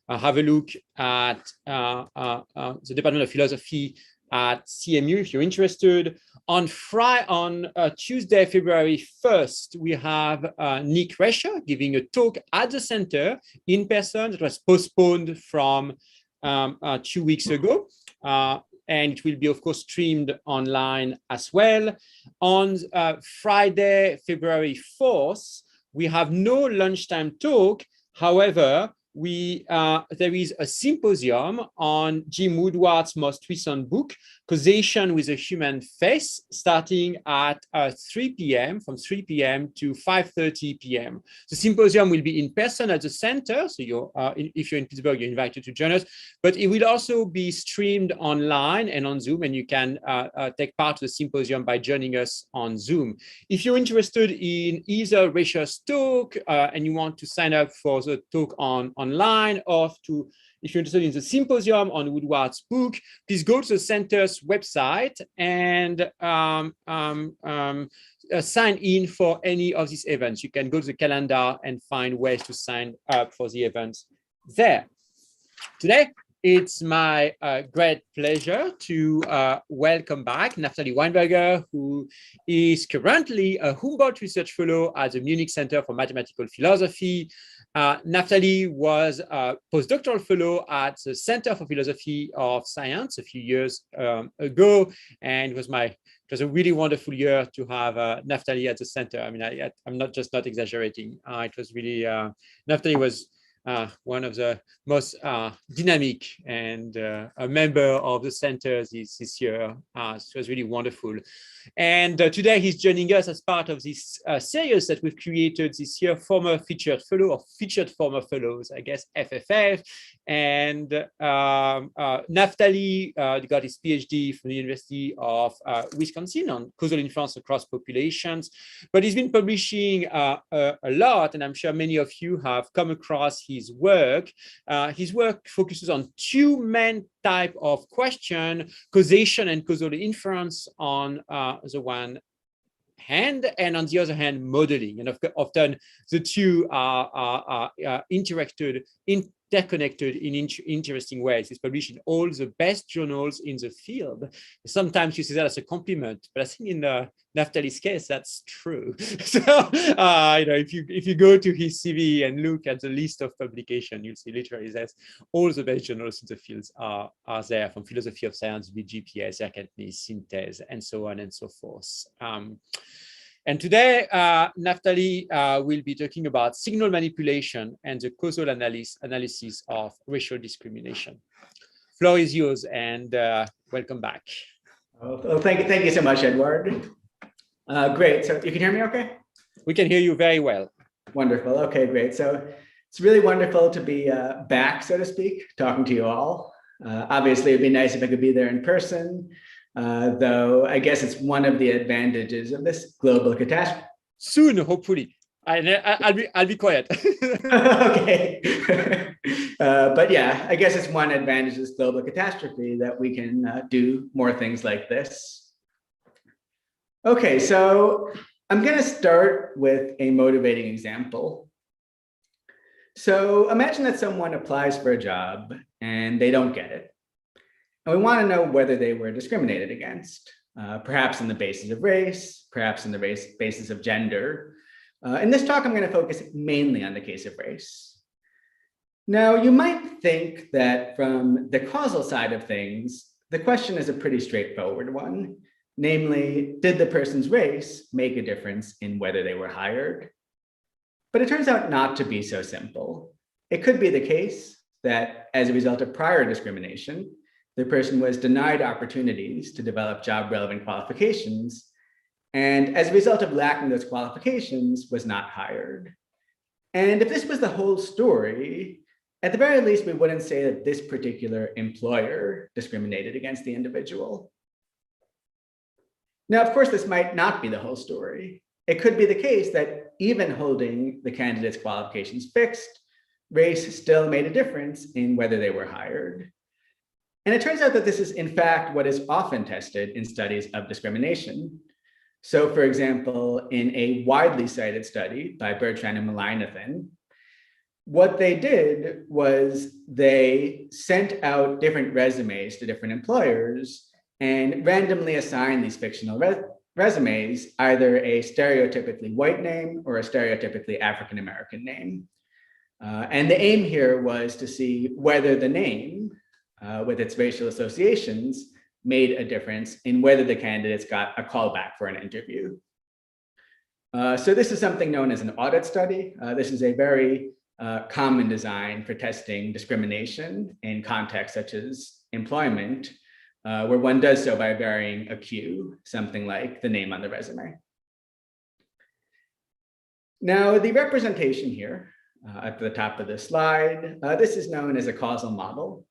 have a look at the Department of Philosophy at CMU if you're interested. On Tuesday, February 1st, we have Nick Rescher giving a talk at the center in person that was postponed from 2 weeks ago. And it will be, of course, streamed online as well. On Friday, February 4th, we have no lunchtime talk. However, there is a symposium on Jim Woodward's most recent book, Causation with a Human Face, starting at 3 p.m., from 3 p.m. to 5:30 p.m. The symposium will be in person at the center, so if you're in Pittsburgh, you're invited to join us, but it will also be streamed online and on Zoom, and you can take part of the symposium by joining us on Zoom. If you're interested in either Rescher's talk and you want to sign up for the talk online, or if you're interested in the symposium on Woodward's book, please go to the center's website and sign in for any of these events. You can go to the calendar and find ways to sign up for the events there. Today, it's my great pleasure to welcome back Naftali Weinberger, who is currently a Humboldt Research Fellow at the Munich Center for Mathematical Philosophy. Naftali was a postdoctoral fellow at the Center for Philosophy of Science a few years ago, and it was a really wonderful year to have Naftali at the center. I mean, I'm not exaggerating. It was really, Naftali was one of the most dynamic and a member of the center this year. So it was really wonderful. And today he's joining us as part of this series that we've created this year, former featured fellow or featured former fellows, I guess, FFF. And Naftali got his PhD from the University of Wisconsin on causal influence across populations. But he's been publishing a lot, and I'm sure many of you have come across his work. His work focuses on two main type of question: causation and causal inference on the one hand, and on the other hand, modeling. And often the two are interconnected in interesting ways. It's published in all the best journals in the field. Sometimes you see that as a compliment, but I think in Naftali's case, that's true. So, if you go to his CV and look at the list of publication, you'll see literally that all the best journals in the fields are there, from philosophy of science, BGPS, Erkenntnis, Synthèse, and so on and so forth. And today, Naftali will be talking about signal manipulation and the causal analysis of racial discrimination. Floor is yours, and welcome back. Oh, thank you so much, Edward. Great. So you can hear me okay? We can hear you very well. Wonderful. Okay, great. So it's really wonderful to be back, so to speak, talking to you all. Obviously, it'd be nice if I could be there in person. Though I guess it's one of the advantages of this global catastrophe. Soon, hopefully. I'll be quiet. Okay. But yeah, I guess it's one advantage of this global catastrophe that we can do more things like this. Okay, so I'm going to start with a motivating example. So imagine that someone applies for a job and they don't get it. And we want to know whether they were discriminated against, perhaps on the basis of race, perhaps on the basis of gender. In this talk, I'm going to focus mainly on the case of race. Now, you might think that from the causal side of things, the question is a pretty straightforward one. Namely, did the person's race make a difference in whether they were hired? But it turns out not to be so simple. It could be the case that as a result of prior discrimination, the person was denied opportunities to develop job-relevant qualifications, and as a result of lacking those qualifications, was not hired. And if this was the whole story, at the very least, we wouldn't say that this particular employer discriminated against the individual. Now, of course, this might not be the whole story. It could be the case that even holding the candidate's qualifications fixed, race still made a difference in whether they were hired. And it turns out that this is, in fact, what is often tested in studies of discrimination. So, for example, in a widely cited study by Bertrand and Mullainathan, what they did was they sent out different resumes to different employers and randomly assigned these fictional resumes either a stereotypically white name or a stereotypically African-American name. And the aim here was to see whether the name, with its racial associations, made a difference in whether the candidates got a callback for an interview. So this is something known as an audit study. This is a very common design for testing discrimination in contexts such as employment, where one does so by varying a cue, something like the name on the resume. Now, the representation here at the top of the slide, this is known as a causal model.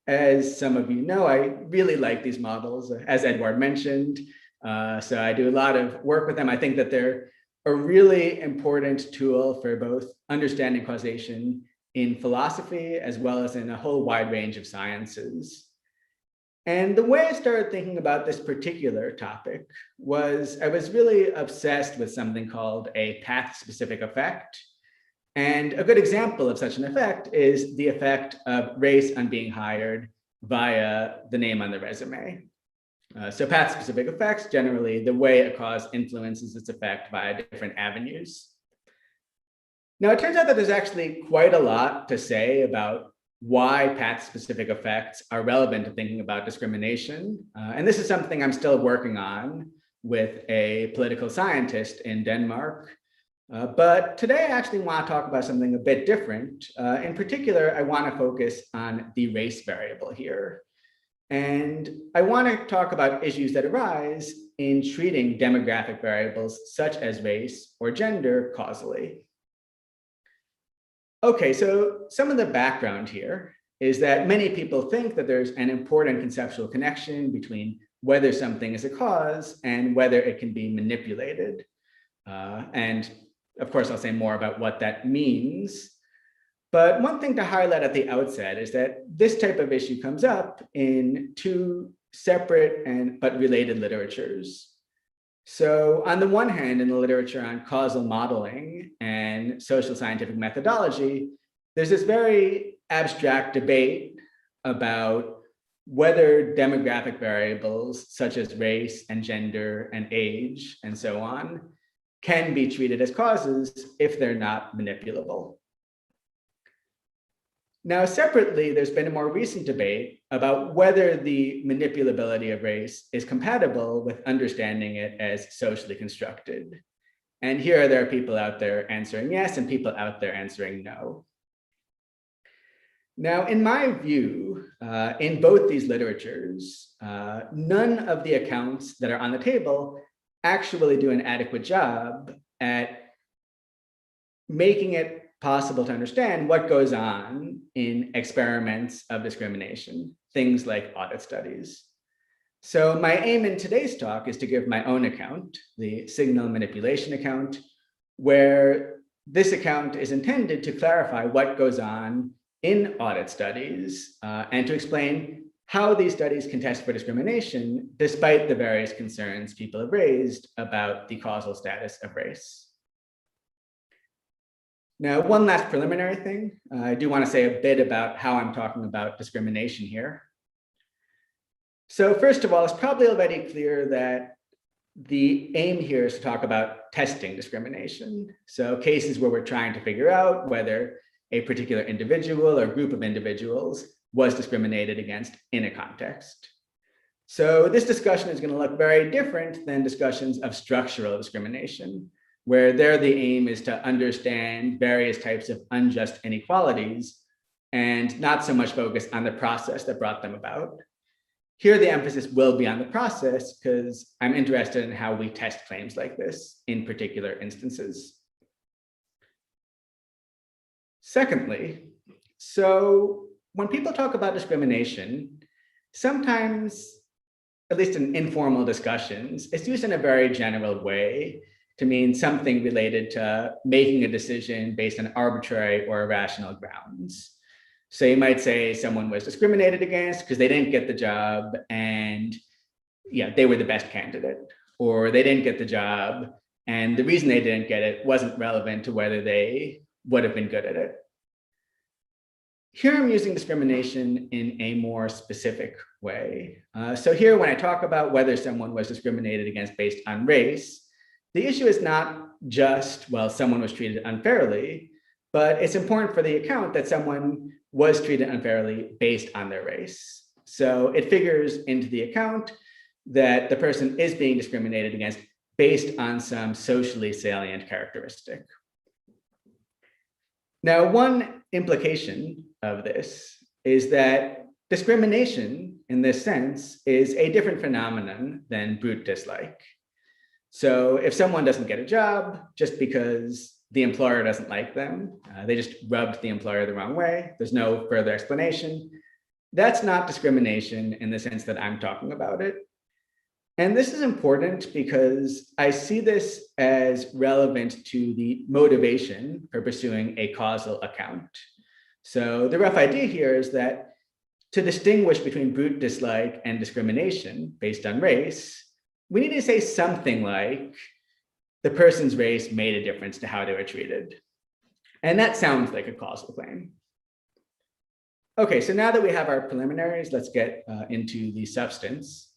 As some of you know, I really like these models, as Edward mentioned. So I do a lot of work with them. I think that they're a really important tool for both understanding causation in philosophy, as well as in a whole wide range of sciences. And the way I started thinking about this particular topic was I was really obsessed with something called a path-specific effect. And a good example of such an effect is the effect of race on being hired via the name on the resume. So path-specific effects, generally the way a cause influences its effect via different avenues. Now, it turns out that there's actually quite a lot to say about why path-specific effects are relevant to thinking about discrimination. And this is something I'm still working on with a political scientist in Denmark. But today I actually want to talk about something a bit different. In particular, I want to focus on the race variable here. And I want to talk about issues that arise in treating demographic variables such as race or gender causally. Okay, so some of the background here is that many people think that there's an important conceptual connection between whether something is a cause and whether it can be manipulated. And of course, I'll say more about what that means. But one thing to highlight at the outset is that this type of issue comes up in two separate but related literatures. So on the one hand, in the literature on causal modeling and social scientific methodology, there's this very abstract debate about whether demographic variables such as race and gender and age and so on can be treated as causes if they're not manipulable. Now, separately, there's been a more recent debate about whether the manipulability of race is compatible with understanding it as socially constructed. And here there are people out there answering yes and people out there answering no. Now, in my view, in both these literatures, none of the accounts that are on the table actually do an adequate job at making it possible to understand what goes on in experiments of discrimination, things like audit studies. So my aim in today's talk is to give my own account, the signal manipulation account, where this account is intended to clarify what goes on in audit studies and to explain how these studies can test for discrimination despite the various concerns people have raised about the causal status of race. Now, one last preliminary thing. I do want to say a bit about how I'm talking about discrimination here. So first of all, it's probably already clear that the aim here is to talk about testing discrimination. So cases where we're trying to figure out whether a particular individual or group of individuals was discriminated against in a context. So this discussion is going to look very different than discussions of structural discrimination, where there the aim is to understand various types of unjust inequalities and not so much focus on the process that brought them about. Here, the emphasis will be on the process because I'm interested in how we test claims like this in particular instances. Secondly, so when people talk about discrimination, sometimes, at least in informal discussions, it's used in a very general way to mean something related to making a decision based on arbitrary or irrational grounds. So you might say someone was discriminated against because they didn't get the job and they were the best candidate, or they didn't get the job and the reason they didn't get it wasn't relevant to whether they would have been good at it. Here I'm using discrimination in a more specific way. So here, when I talk about whether someone was discriminated against based on race, the issue is not just, well, someone was treated unfairly, but it's important for the account that someone was treated unfairly based on their race. So it figures into the account that the person is being discriminated against based on some socially salient characteristic. Now, one implication of this is that discrimination in this sense is a different phenomenon than brute dislike. So if someone doesn't get a job just because the employer doesn't like them, they just rubbed the employer the wrong way, there's no further explanation, that's not discrimination in the sense that I'm talking about it. And this is important because I see this as relevant to the motivation for pursuing a causal account. So the rough idea here is that to distinguish between brute dislike and discrimination based on race, we need to say something like the person's race made a difference to how they were treated. And that sounds like a causal claim. Okay, so now that we have our preliminaries, let's get into the substance.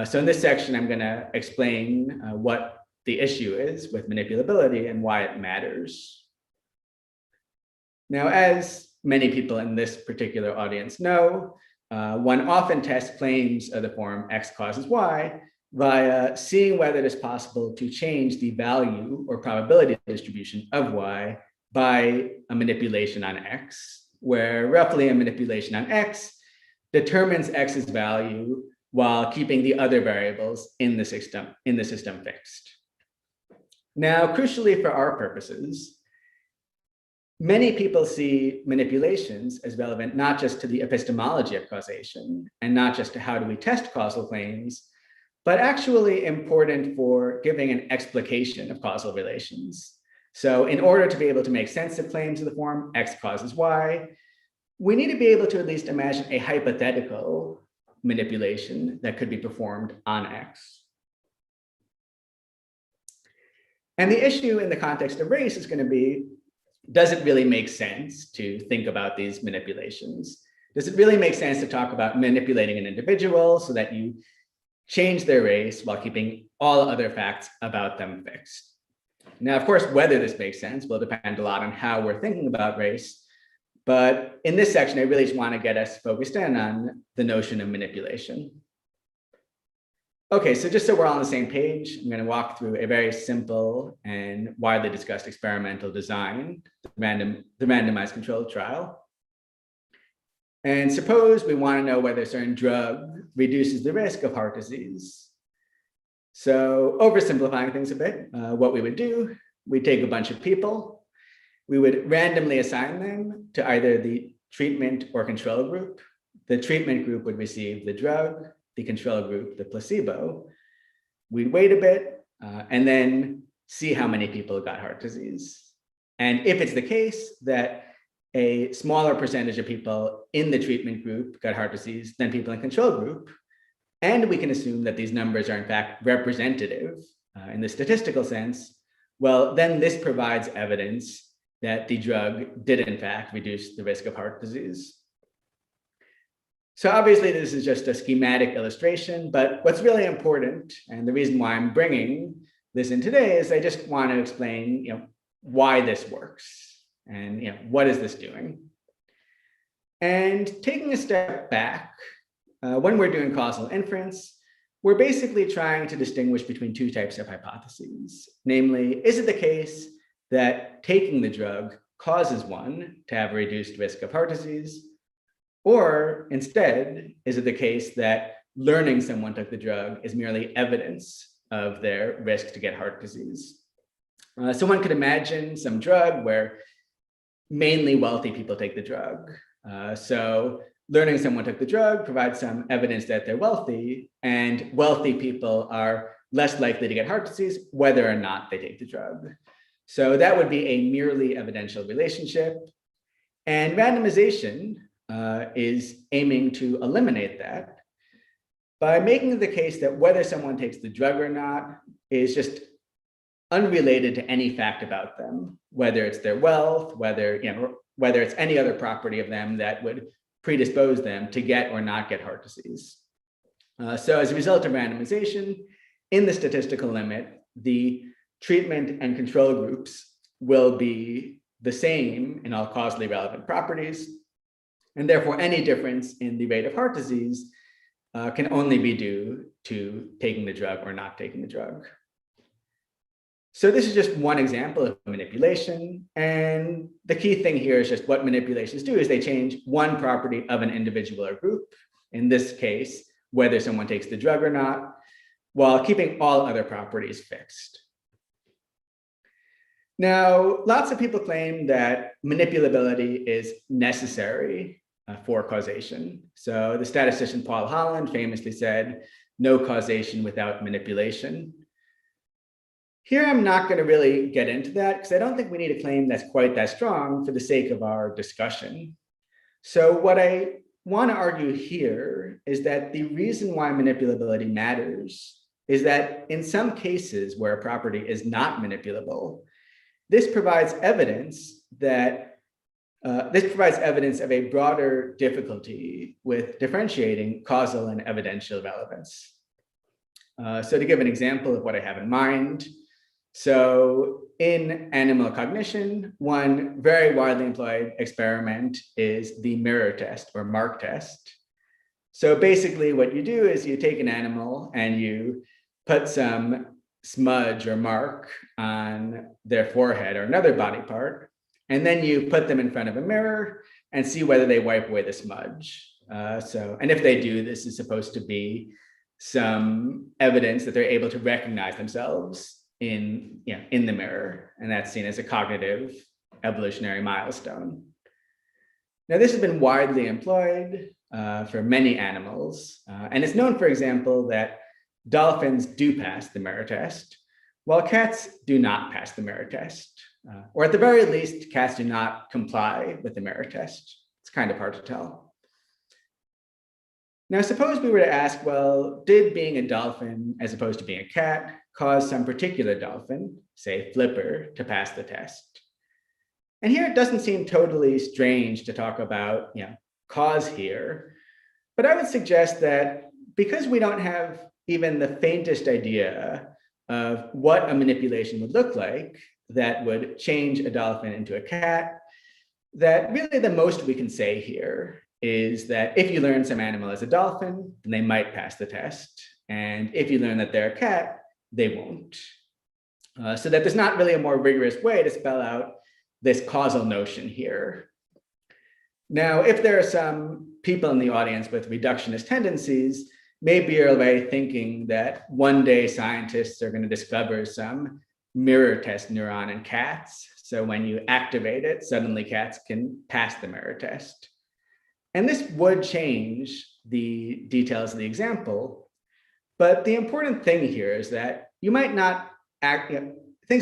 So in this section, I'm going to explain what the issue is with manipulability and why it matters. Now, as many people in this particular audience know, one often tests claims of the form X causes Y via seeing whether it is possible to change the value or probability distribution of Y by a manipulation on X, where roughly a manipulation on X determines X's value while keeping the other variables in the system fixed. Now, crucially for our purposes, many people see manipulations as relevant not just to the epistemology of causation and not just to how do we test causal claims, but actually important for giving an explication of causal relations. So in order to be able to make sense of claims of the form X causes Y, we need to be able to at least imagine a hypothetical manipulation that could be performed on X. And the issue in the context of race is going to be, does it really make sense to think about these manipulations? Does it really make sense to talk about manipulating an individual so that you change their race while keeping all other facts about them fixed? Now, of course, whether this makes sense will depend a lot on how we're thinking about race. But in this section, I really just want to get us focused in on the notion of manipulation. Okay, so just so we're all on the same page, I'm going to walk through a very simple and widely discussed experimental design, the randomized controlled trial. And suppose we want to know whether a certain drug reduces the risk of heart disease. So oversimplifying things a bit, what we would do, we'd take a bunch of people, we would randomly assign them to either the treatment or control group. The treatment group would receive the drug, the control group, the placebo. We'd wait a bit and then see how many people got heart disease. And if it's the case that a smaller percentage of people in the treatment group got heart disease than people in control group, and we can assume that these numbers are in fact representative in the statistical sense, well, then this provides evidence that the drug did in fact reduce the risk of heart disease. So obviously this is just a schematic illustration, but what's really important, and the reason why I'm bringing this in today, is I just want to explain, why this works and what is this doing. And taking a step back, when we're doing causal inference, we're basically trying to distinguish between two types of hypotheses. Namely, is it the case that taking the drug causes one to have a reduced risk of heart disease? Or instead, is it the case that learning someone took the drug is merely evidence of their risk to get heart disease? So one could imagine some drug where mainly wealthy people take the drug. So learning someone took the drug provides some evidence that they're wealthy, and wealthy people are less likely to get heart disease whether or not they take the drug. So that would be a merely evidential relationship. And randomization is aiming to eliminate that by making the case that whether someone takes the drug or not is just unrelated to any fact about them, whether it's their wealth, whether, whether it's any other property of them that would predispose them to get or not get heart disease. So as a result of randomization, in the statistical limit, the treatment and control groups will be the same in all causally relevant properties. And therefore, any difference in the rate of heart disease can only be due to taking the drug or not taking the drug. So this is just one example of manipulation. And the key thing here is just what manipulations do is they change one property of an individual or group, in this case, whether someone takes the drug or not, while keeping all other properties fixed. Now, lots of people claim that manipulability is necessary for causation. So the statistician Paul Holland famously said, "No causation without manipulation." Here, I'm not going to really get into that because I don't think we need a claim that's quite that strong for the sake of our discussion. So what I want to argue here is that the reason why manipulability matters is that in some cases where a property is not manipulable, this provides evidence that of a broader difficulty with differentiating causal and evidential relevance. So to give an example of what I have in mind, so in animal cognition, one very widely employed experiment is the mirror test or mark test. So basically what you do is you take an animal and you put some smudge or mark on their forehead or another body part, and then you put them in front of a mirror and see whether they wipe away the smudge. And if they do, this is supposed to be some evidence that they're able to recognize themselves in the mirror, and that's seen as a cognitive evolutionary milestone. Now, this has been widely employed for many animals, and it's known, for example, that dolphins do pass the mirror test, while cats do not pass the mirror test, or at the very least, cats do not comply with the mirror test. It's kind of hard to tell. Now, suppose we were to ask, well, did being a dolphin as opposed to being a cat cause some particular dolphin, say Flipper, to pass the test? And here it doesn't seem totally strange to talk about cause here, but I would suggest that because we don't have even the faintest idea of what a manipulation would look like that would change a dolphin into a cat, that really the most we can say here is that if you learn some animal as a dolphin, then they might pass the test. And if you learn that they're a cat, they won't. So that there's not really a more rigorous way to spell out this causal notion here. Now, if there are some people in the audience with reductionist tendencies, maybe you're already thinking that one day scientists are going to discover some mirror test neuron in cats. So when you activate it, suddenly cats can pass the mirror test. And this would change the details of the example. But the important thing here is that things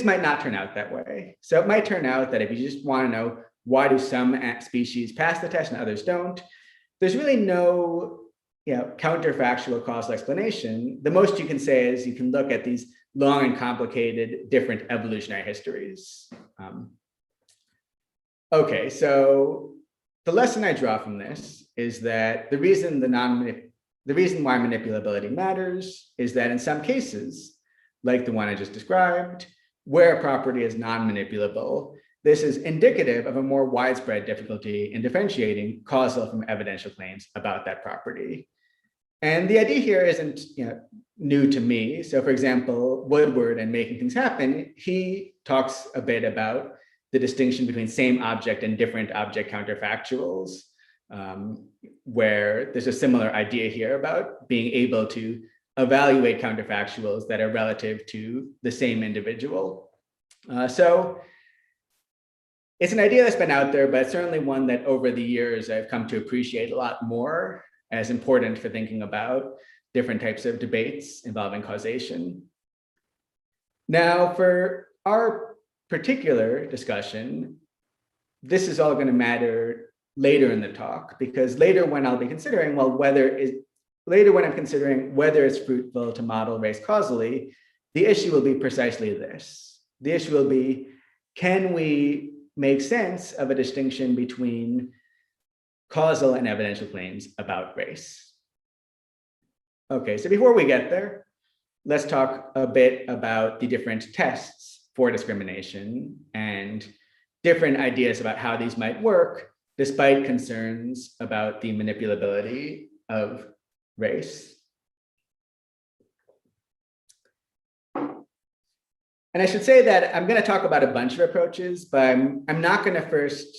might not turn out that way. So it might turn out that if you just want to know why do some species pass the test and others don't, there's really no counterfactual causal explanation. The most you can say is you can look at these long and complicated different evolutionary histories. Okay, so the lesson I draw from this is that the reason why manipulability matters is that in some cases, like the one I just described, where a property is non-manipulable, this is indicative of a more widespread difficulty in differentiating causal from evidential claims about that property. And the idea here isn't new to me. So for example, Woodward in Making Things Happen, he talks a bit about the distinction between same object and different object counterfactuals, where there's a similar idea here about being able to evaluate counterfactuals that are relative to the same individual. So it's an idea that's been out there, but certainly one that over the years I've come to appreciate a lot more as important for thinking about different types of debates involving causation. Now, for our particular discussion, this is all going to matter later in the talk, because later when I'll be considering, whether it's fruitful to model race causally, the issue will be precisely this. The issue will be, can we make sense of a distinction between causal and evidential claims about race. Okay, so before we get there, let's talk a bit about the different tests for discrimination and different ideas about how these might work, despite concerns about the manipulability of race. And I should say that I'm going to talk about a bunch of approaches, but I'm not going to first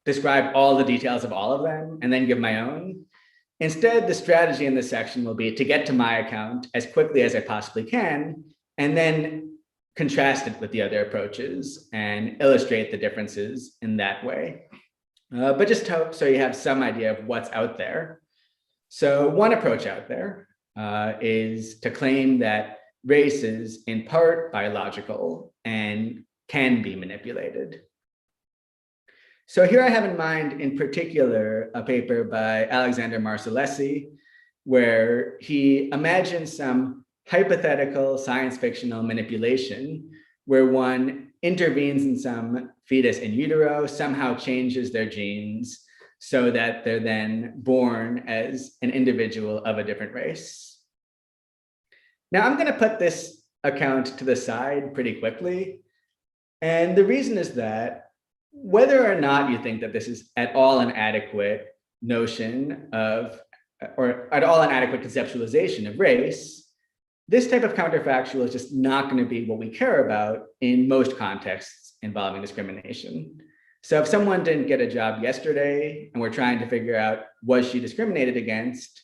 describe all the details of all of them and then give my own. Instead, the strategy in this section will be to get to my account as quickly as I possibly can, and then contrast it with the other approaches and illustrate the differences in that way. But just so you have some idea of what's out there. So one approach out there is to claim that race is in part biological and can be manipulated. So here I have in mind, in particular, a paper by Alexander Marcellesi, where he imagines some hypothetical science fictional manipulation where one intervenes in some fetus in utero, somehow changes their genes so that they're then born as an individual of a different race. Now, I'm going to put this account to the side pretty quickly. And the reason is that whether or not you think that this is at all an adequate notion of, or at all an adequate conceptualization of race, this type of counterfactual is just not going to be what we care about in most contexts involving discrimination. So if someone didn't get a job yesterday and we're trying to figure out, was she discriminated against,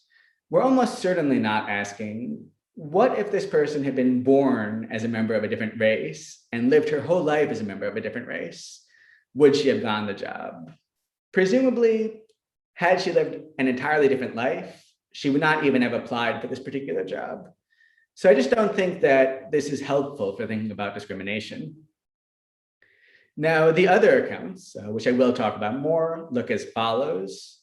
we're almost certainly not asking, what if this person had been born as a member of a different race and lived her whole life as a member of a different race? Would she have gotten the job? Presumably, had she lived an entirely different life, she would not even have applied for this particular job. So I just don't think that this is helpful for thinking about discrimination. Now, the other accounts, which I will talk about more, look as follows.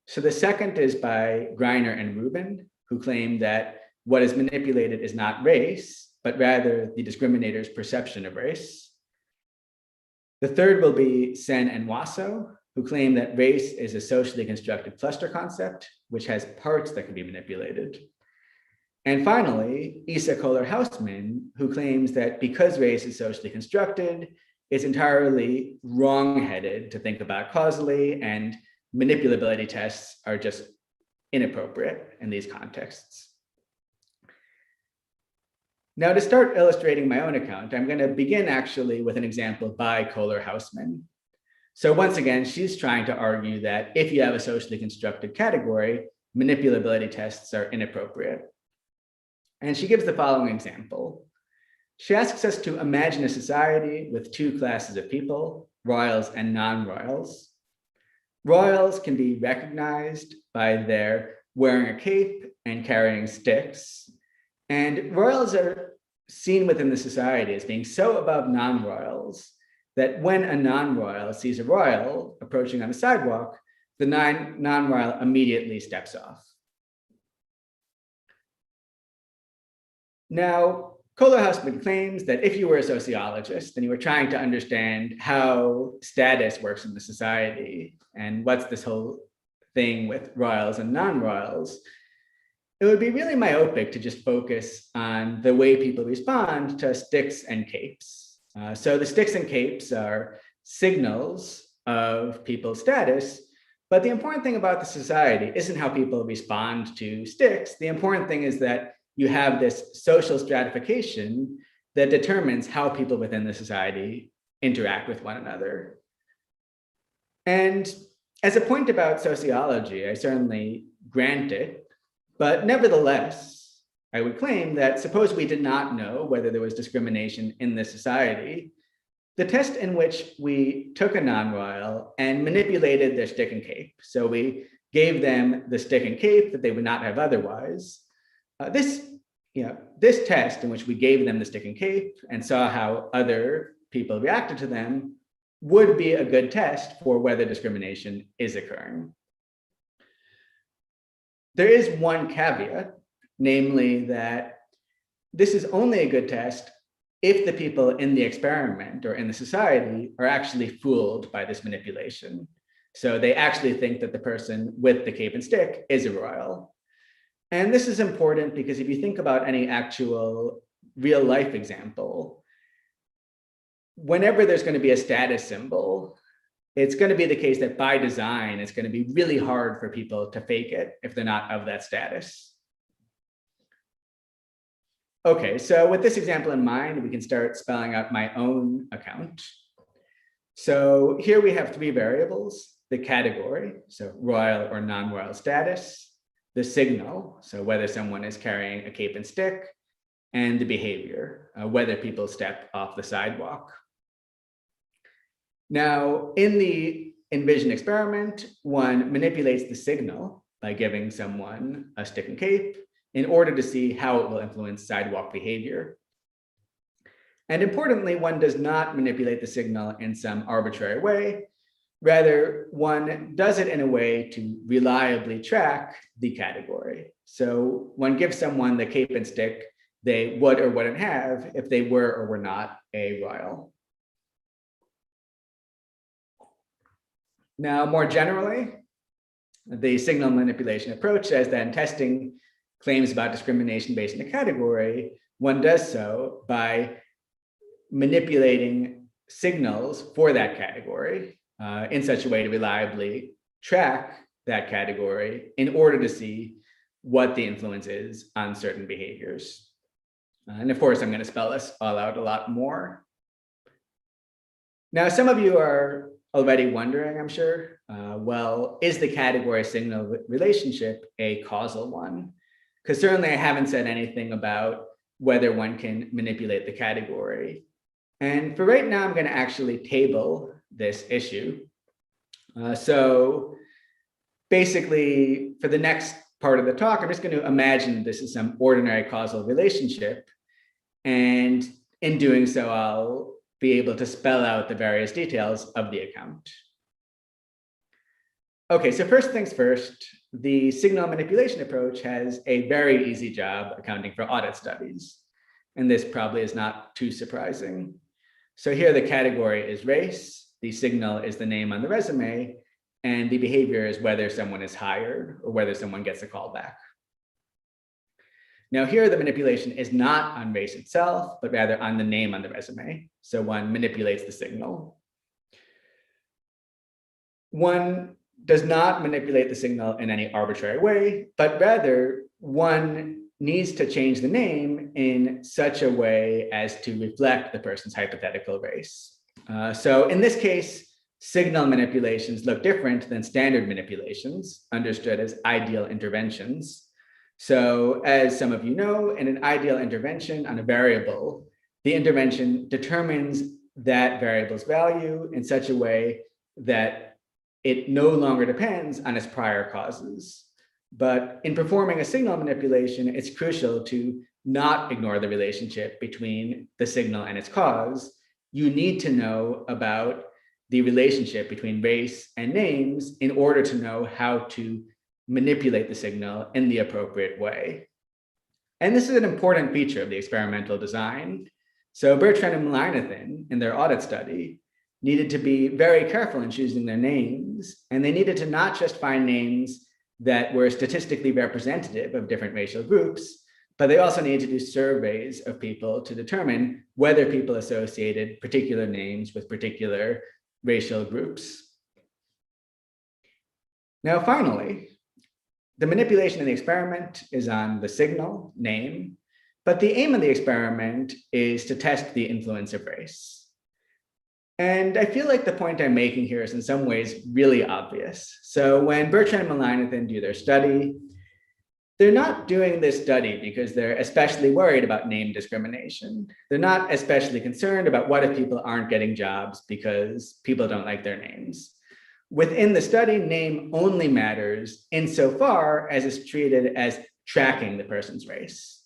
So the second is by Greiner and Rubin, who claim that what is manipulated is not race, but rather the discriminator's perception of race. The third will be Sen and Wasso, who claim that race is a socially constructed cluster concept, which has parts that can be manipulated. And finally, Issa, Kohler, Houseman, who claims that because race is socially constructed, it's entirely wrong-headed to think about causally, and manipulability tests are just inappropriate in these contexts. Now, to start illustrating my own account, I'm going to begin actually with an example by Kohler Houseman. So once again, she's trying to argue that if you have a socially constructed category, manipulability tests are inappropriate. And she gives the following example. She asks us to imagine a society with two classes of people, royals and non-royals. Royals can be recognized by their wearing a cape and carrying sticks. And royals are seen within the society as being so above non-royals that when a non-royal sees a royal approaching on the sidewalk, the non-royal immediately steps off. Now, Kohler Houseman claims that if you were a sociologist and you were trying to understand how status works in the society and what's this whole thing with royals and non-royals, it would be really myopic to just focus on the way people respond to sticks and capes. So the sticks and capes are signals of people's status, but the important thing about the society isn't how people respond to sticks. The important thing is that you have this social stratification that determines how people within the society interact with one another. And as a point about sociology, I certainly grant it. But nevertheless, I would claim that suppose we did not know whether there was discrimination in this society, the test in which we took a non-royal and manipulated their stick and cape, so we gave them the stick and cape that they would not have otherwise, this test in which we gave them the stick and cape and saw how other people reacted to them would be a good test for whether discrimination is occurring. There is one caveat, namely that this is only a good test if the people in the experiment or in the society are actually fooled by this manipulation. So they actually think that the person with the cape and stick is a royal. And this is important because if you think about any actual real life example, whenever there's going to be a status symbol, it's going to be the case that by design, it's going to be really hard for people to fake it if they're not of that status. Okay, so with this example in mind, we can start spelling out my own account. So here we have three variables: the category, so royal or non-royal status, the signal, so whether someone is carrying a cape and stick, and the behavior, whether people step off the sidewalk. Now, in the envision experiment, one manipulates the signal by giving someone a stick and cape in order to see how it will influence sidewalk behavior. And importantly, one does not manipulate the signal in some arbitrary way. Rather, one does it in a way to reliably track the category. So one gives someone the cape and stick they would or wouldn't have if they were or were not a royal. Now, more generally, the signal manipulation approach says that in testing claims about discrimination based on a category, one does so by manipulating signals for that category in such a way to reliably track that category in order to see what the influence is on certain behaviors. And of course, I'm going to spell this all out a lot more. Now, some of you are already wondering, I'm sure, well, is the category signal relationship a causal one? Because certainly I haven't said anything about whether one can manipulate the category. And for right now, I'm going to actually table this issue. So basically, for the next part of the talk, I'm just going to imagine this is some ordinary causal relationship. And in doing so, I'll be able to spell out the various details of the account. Okay, so first things first, the signal manipulation approach has a very easy job accounting for audit studies. And this probably is not too surprising. So here the category is race, the signal is the name on the resume, and the behavior is whether someone is hired or whether someone gets a call back. Now here the manipulation is not on race itself, but rather on the name on the resume. So one manipulates the signal. One does not manipulate the signal in any arbitrary way, but rather one needs to change the name in such a way as to reflect the person's hypothetical race. So in this case, signal manipulations look different than standard manipulations, understood as ideal interventions. So as some of you know, in an ideal intervention on a variable, the intervention determines that variable's value in such a way that it no longer depends on its prior causes. But in performing a signal manipulation, it's crucial to not ignore the relationship between the signal and its cause. You need to know about the relationship between race and names in order to know how to manipulate the signal in the appropriate way. And this is an important feature of the experimental design. So Bertrand and Mullainathan, in their audit study, needed to be very careful in choosing their names, and they needed to not just find names that were statistically representative of different racial groups, but they also needed to do surveys of people to determine whether people associated particular names with particular racial groups. Now, finally, the manipulation in the experiment is on the signal, name, but the aim of the experiment is to test the influence of race. And I feel like the point I'm making here is in some ways really obvious. So when Bertrand and Mullainathan do their study, they're not doing this study because they're especially worried about name discrimination. They're not especially concerned about what if people aren't getting jobs because people don't like their names. Within the study, name only matters insofar as it's treated as tracking the person's race.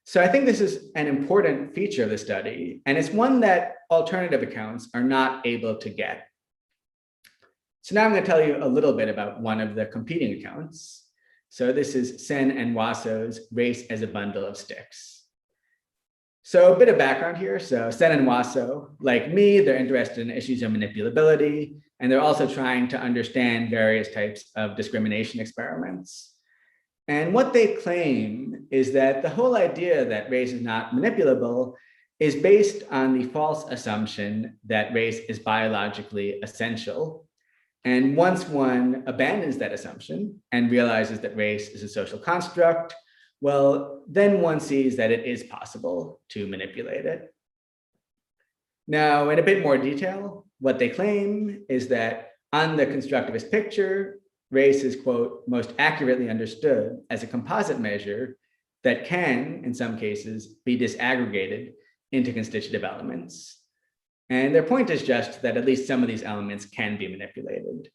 So I think this is an important feature of the study, and it's one that alternative accounts are not able to get. So now I'm going to tell you a little bit about one of the competing accounts. So this is Sen and Wasso's Race as a Bundle of Sticks. So a bit of background here. So Sen and Wasso, like me, they're interested in issues of manipulability, and they're also trying to understand various types of discrimination experiments. And what they claim is that the whole idea that race is not manipulable is based on the false assumption that race is biologically essential. And once one abandons that assumption and realizes that race is a social construct, well, then one sees that it is possible to manipulate it. Now, in a bit more detail, what they claim is that on the constructivist picture, race is, quote, most accurately understood as a composite measure that can, in some cases, be disaggregated into constitutive elements. And their point is just that at least some of these elements can be manipulated.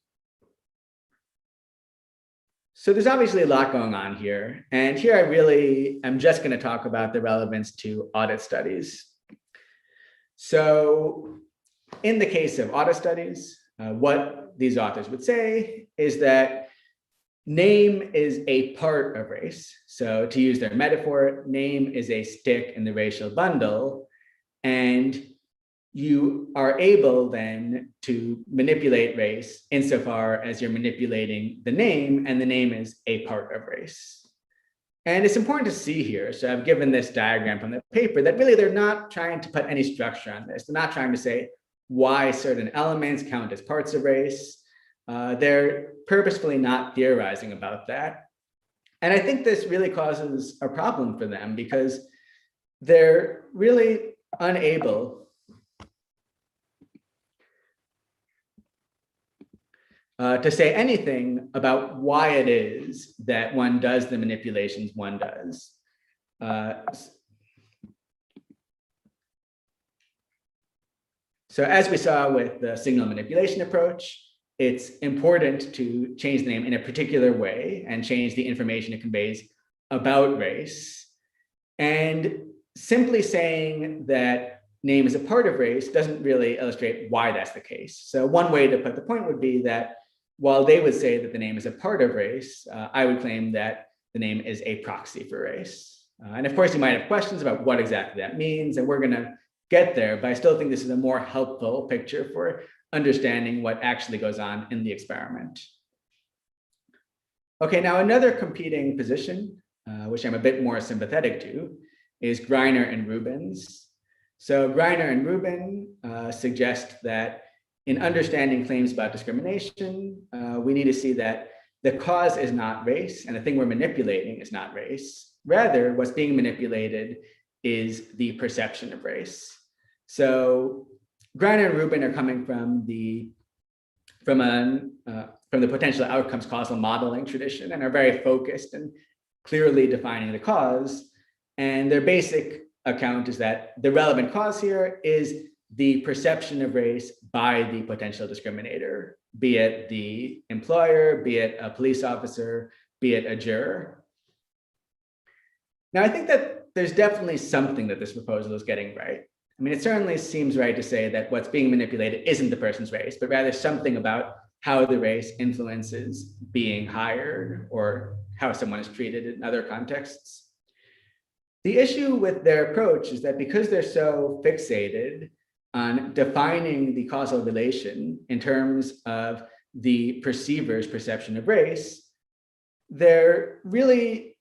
So there's obviously a lot going on here. And here I really am just going to talk about the relevance to audit studies. So in the case of audit studies, what these authors would say is that name is a part of race. So to use their metaphor, name is a stick in the racial bundle. And you are able then to manipulate race insofar as you're manipulating the name, and the name is a part of race. And it's important to see here, so I've given this diagram from the paper, that really they're not trying to put any structure on this. They're not trying to say why certain elements count as parts of race. They're purposefully not theorizing about that. And I think this really causes a problem for them because they're really unable to say anything about why it is that one does the manipulations one does. So as we saw with the signal manipulation approach, it's important to change the name in a particular way and change the information it conveys about race. And simply saying that name is a part of race doesn't really illustrate why that's the case. So one way to put the point would be that while they would say that the name is a part of race, I would claim that the name is a proxy for race. And of course, you might have questions about what exactly that means, and we're going to get there, but I still think this is a more helpful picture for understanding what actually goes on in the experiment. Okay, now another competing position, which I'm a bit more sympathetic to, is Greiner and Rubin's. So Greiner and Rubin suggest that in understanding claims about discrimination, we need to see that the cause is not race and the thing we're manipulating is not race. Rather, what's being manipulated is the perception of race. So Greiner and Rubin are coming from the potential outcomes causal modeling tradition and are very focused and clearly defining the cause. And their basic account is that the relevant cause here is the perception of race by the potential discriminator, be it the employer, be it a police officer, be it a juror. Now, I think that there's definitely something that this proposal is getting right. I mean, it certainly seems right to say that what's being manipulated isn't the person's race, but rather something about how the race influences being hired or how someone is treated in other contexts. The issue with their approach is that because they're so fixated on defining the causal relation in terms of the perceiver's perception of race, they're really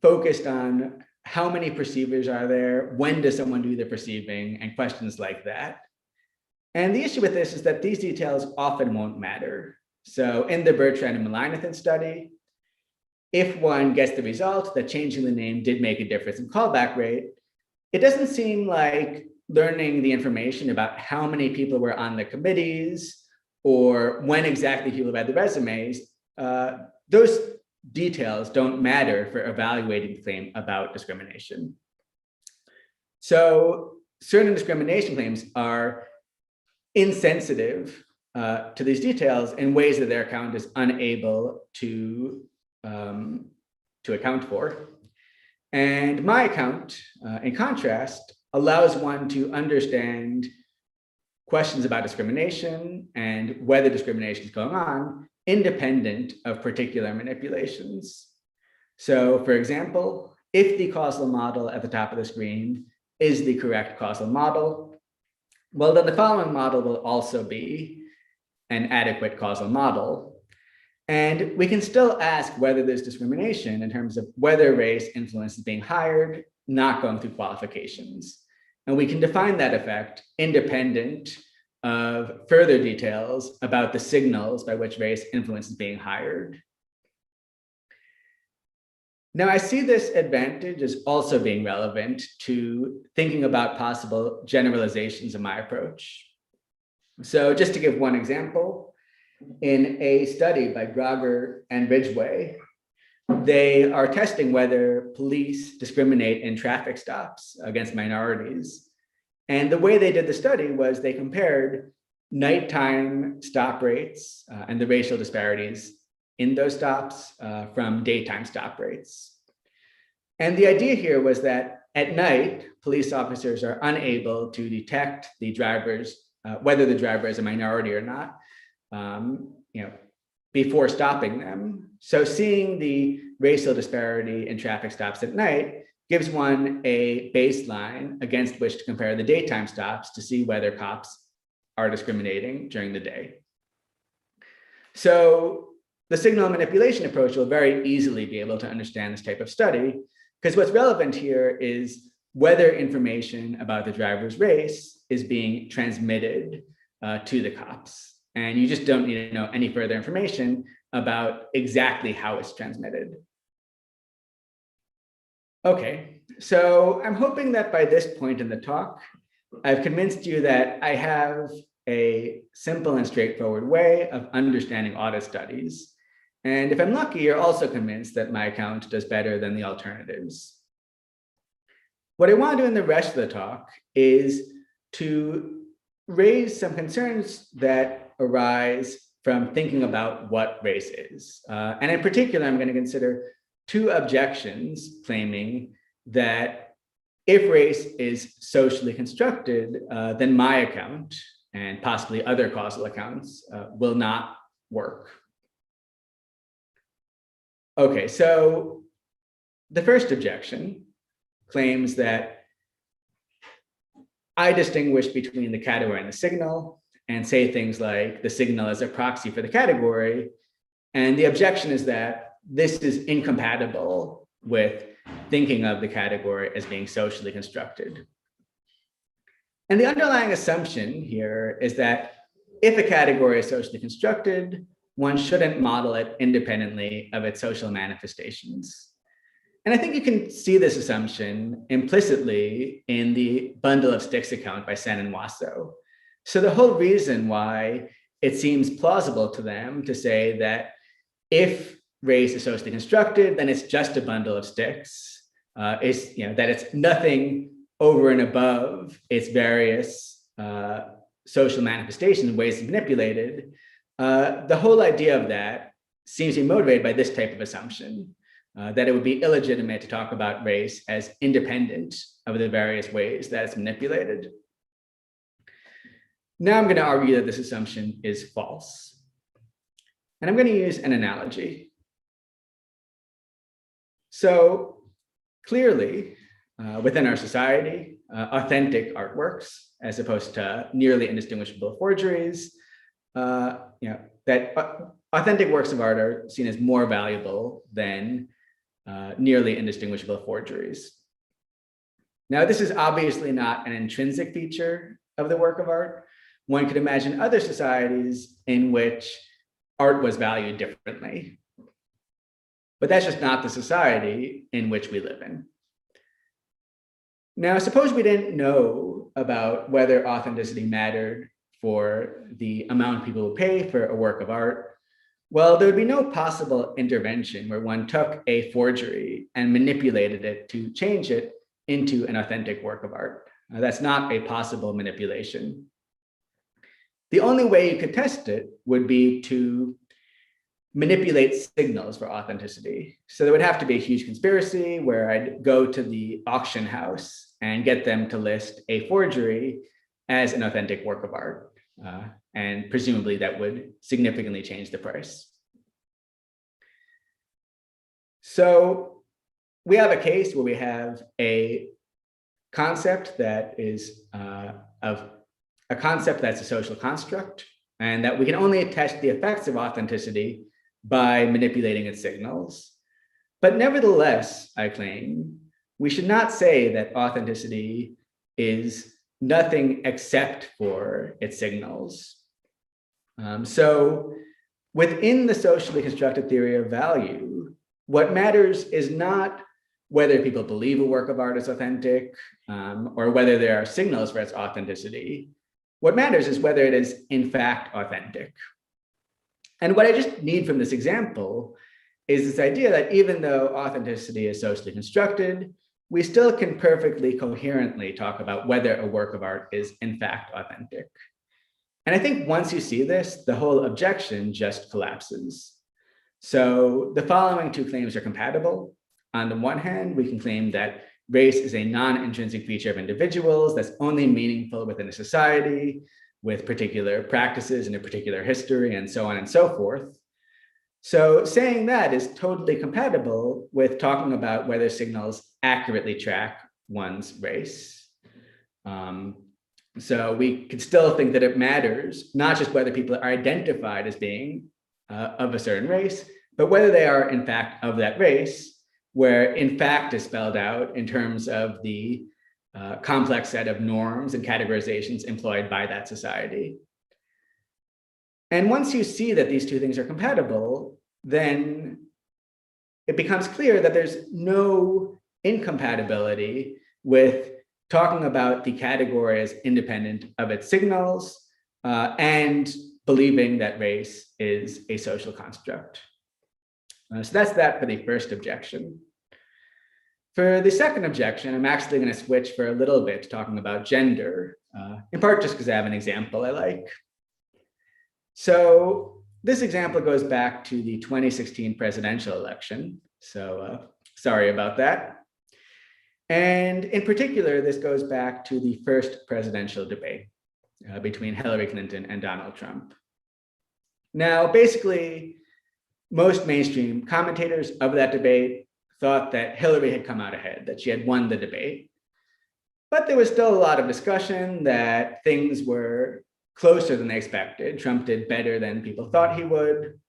focused on how many perceivers are there, when does someone do the perceiving, and questions like that. And the issue with this is that these details often won't matter. So in the Bertrand and Melanathan study, if one gets the result that changing the name did make a difference in callback rate, it doesn't seem like learning the information about how many people were on the committees or when exactly people read the resumes, those details don't matter for evaluating the claim about discrimination. So certain discrimination claims are insensitive to these details in ways that their account is unable to account for. And my account, in contrast, allows one to understand questions about discrimination and whether discrimination is going on independent of particular manipulations. So for example, if the causal model at the top of the screen is the correct causal model, well, then the following model will also be an adequate causal model. And we can still ask whether there's discrimination in terms of whether race influences being hired, not going through qualifications. And we can define that effect independent of further details about the signals by which race influences being hired. Now, I see this advantage as also being relevant to thinking about possible generalizations of my approach. So just to give one example, in a study by Grager and Ridgway, they are testing whether police discriminate in traffic stops against minorities. And the way they did the study was they compared nighttime stop rates and the racial disparities in those stops from daytime stop rates. And the idea here was that at night, police officers are unable to detect the drivers, whether the driver is a minority or not, before stopping them. So seeing the racial disparity in traffic stops at night gives one a baseline against which to compare the daytime stops to see whether cops are discriminating during the day. So the signal manipulation approach will very easily be able to understand this type of study, because what's relevant here is whether information about the driver's race is being transmitted to the cops. And you just don't need to know any further information about exactly how it's transmitted. Okay, so I'm hoping that by this point in the talk, I've convinced you that I have a simple and straightforward way of understanding audit studies. And if I'm lucky, you're also convinced that my account does better than the alternatives. What I want to do in the rest of the talk is to raise some concerns that arise from thinking about what race is. And in particular, I'm going to consider two objections claiming that if race is socially constructed, then my account and possibly other causal accounts will not work. Okay, so the first objection claims that I distinguish between the category and the signal and say things like the signal is a proxy for the category. And the objection is that this is incompatible with thinking of the category as being socially constructed. And the underlying assumption here is that if a category is socially constructed, one shouldn't model it independently of its social manifestations. And I think you can see this assumption implicitly in the bundle of sticks account by Sen and Wasso. So the whole reason why it seems plausible to them to say that if race is socially constructed, then it's just a bundle of sticks, that it's nothing over and above its various social manifestations and ways to manipulate it. The whole idea of that seems to be motivated by this type of assumption, that it would be illegitimate to talk about race as independent of the various ways that it's manipulated. Now I'm going to argue that this assumption is false. And I'm going to use an analogy. So clearly, within our society, authentic artworks, as opposed to nearly indistinguishable forgeries, that authentic works of art are seen as more valuable than nearly indistinguishable forgeries. Now, this is obviously not an intrinsic feature of the work of art. One could imagine other societies in which art was valued differently. But that's just not the society in which we live in. Now, suppose we didn't know about whether authenticity mattered for the amount people would pay for a work of art. Well, there would be no possible intervention where one took a forgery and manipulated it to change it into an authentic work of art. That's not a possible manipulation. The only way you could test it would be to manipulate signals for authenticity. So there would have to be a huge conspiracy where I'd go to the auction house and get them to list a forgery as an authentic work of art. And presumably that would significantly change the price. So we have a case where we have a concept that is of a concept that's a social construct, and that we can only test the effects of authenticity by manipulating its signals. But nevertheless, I claim, we should not say that authenticity is nothing except for its signals. So within the socially constructed theory of value, what matters is not whether people believe a work of art is authentic, or whether there are signals for its authenticity. What matters is whether it is in fact authentic. And what I just need from this example is this idea that even though authenticity is socially constructed, we still can perfectly coherently talk about whether a work of art is in fact authentic. And I think once you see this, the whole objection just collapses. So the following two claims are compatible. On the one hand, we can claim that race is a non-intrinsic feature of individuals that's only meaningful within a society with particular practices and a particular history and so on and so forth. So saying that is totally compatible with talking about whether signals accurately track one's race. So we could still think that it matters, not just whether people are identified as being of a certain race, but whether they are in fact of that race, where in fact is spelled out in terms of the complex set of norms and categorizations employed by that society. And once you see that these two things are compatible, then it becomes clear that there's no incompatibility with talking about the category as independent of its signals and believing that race is a social construct. So that's that for the first objection. For the second objection, I'm actually going to switch for a little bit talking about gender, in part just because I have an example I like. So this example goes back to the 2016 presidential election. So sorry about that. And in particular, this goes back to the first presidential debate between Hillary Clinton and Donald Trump. Now, basically, most mainstream commentators of that debate thought that Hillary had come out ahead, that she had won the debate. But there was still a lot of discussion that things were closer than they expected. Trump did better than people thought he would.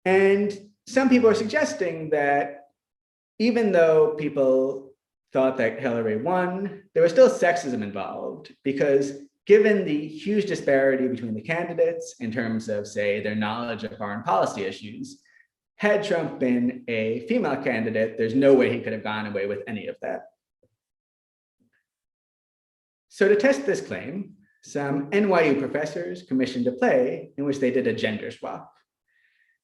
And some people are suggesting that even though people thought that Hillary won, there was still sexism involved, because given the huge disparity between the candidates in terms of, say, their knowledge of foreign policy issues, had Trump been a female candidate, there's no way he could have gone away with any of that. So to test this claim, some NYU professors commissioned a play in which they did a gender swap.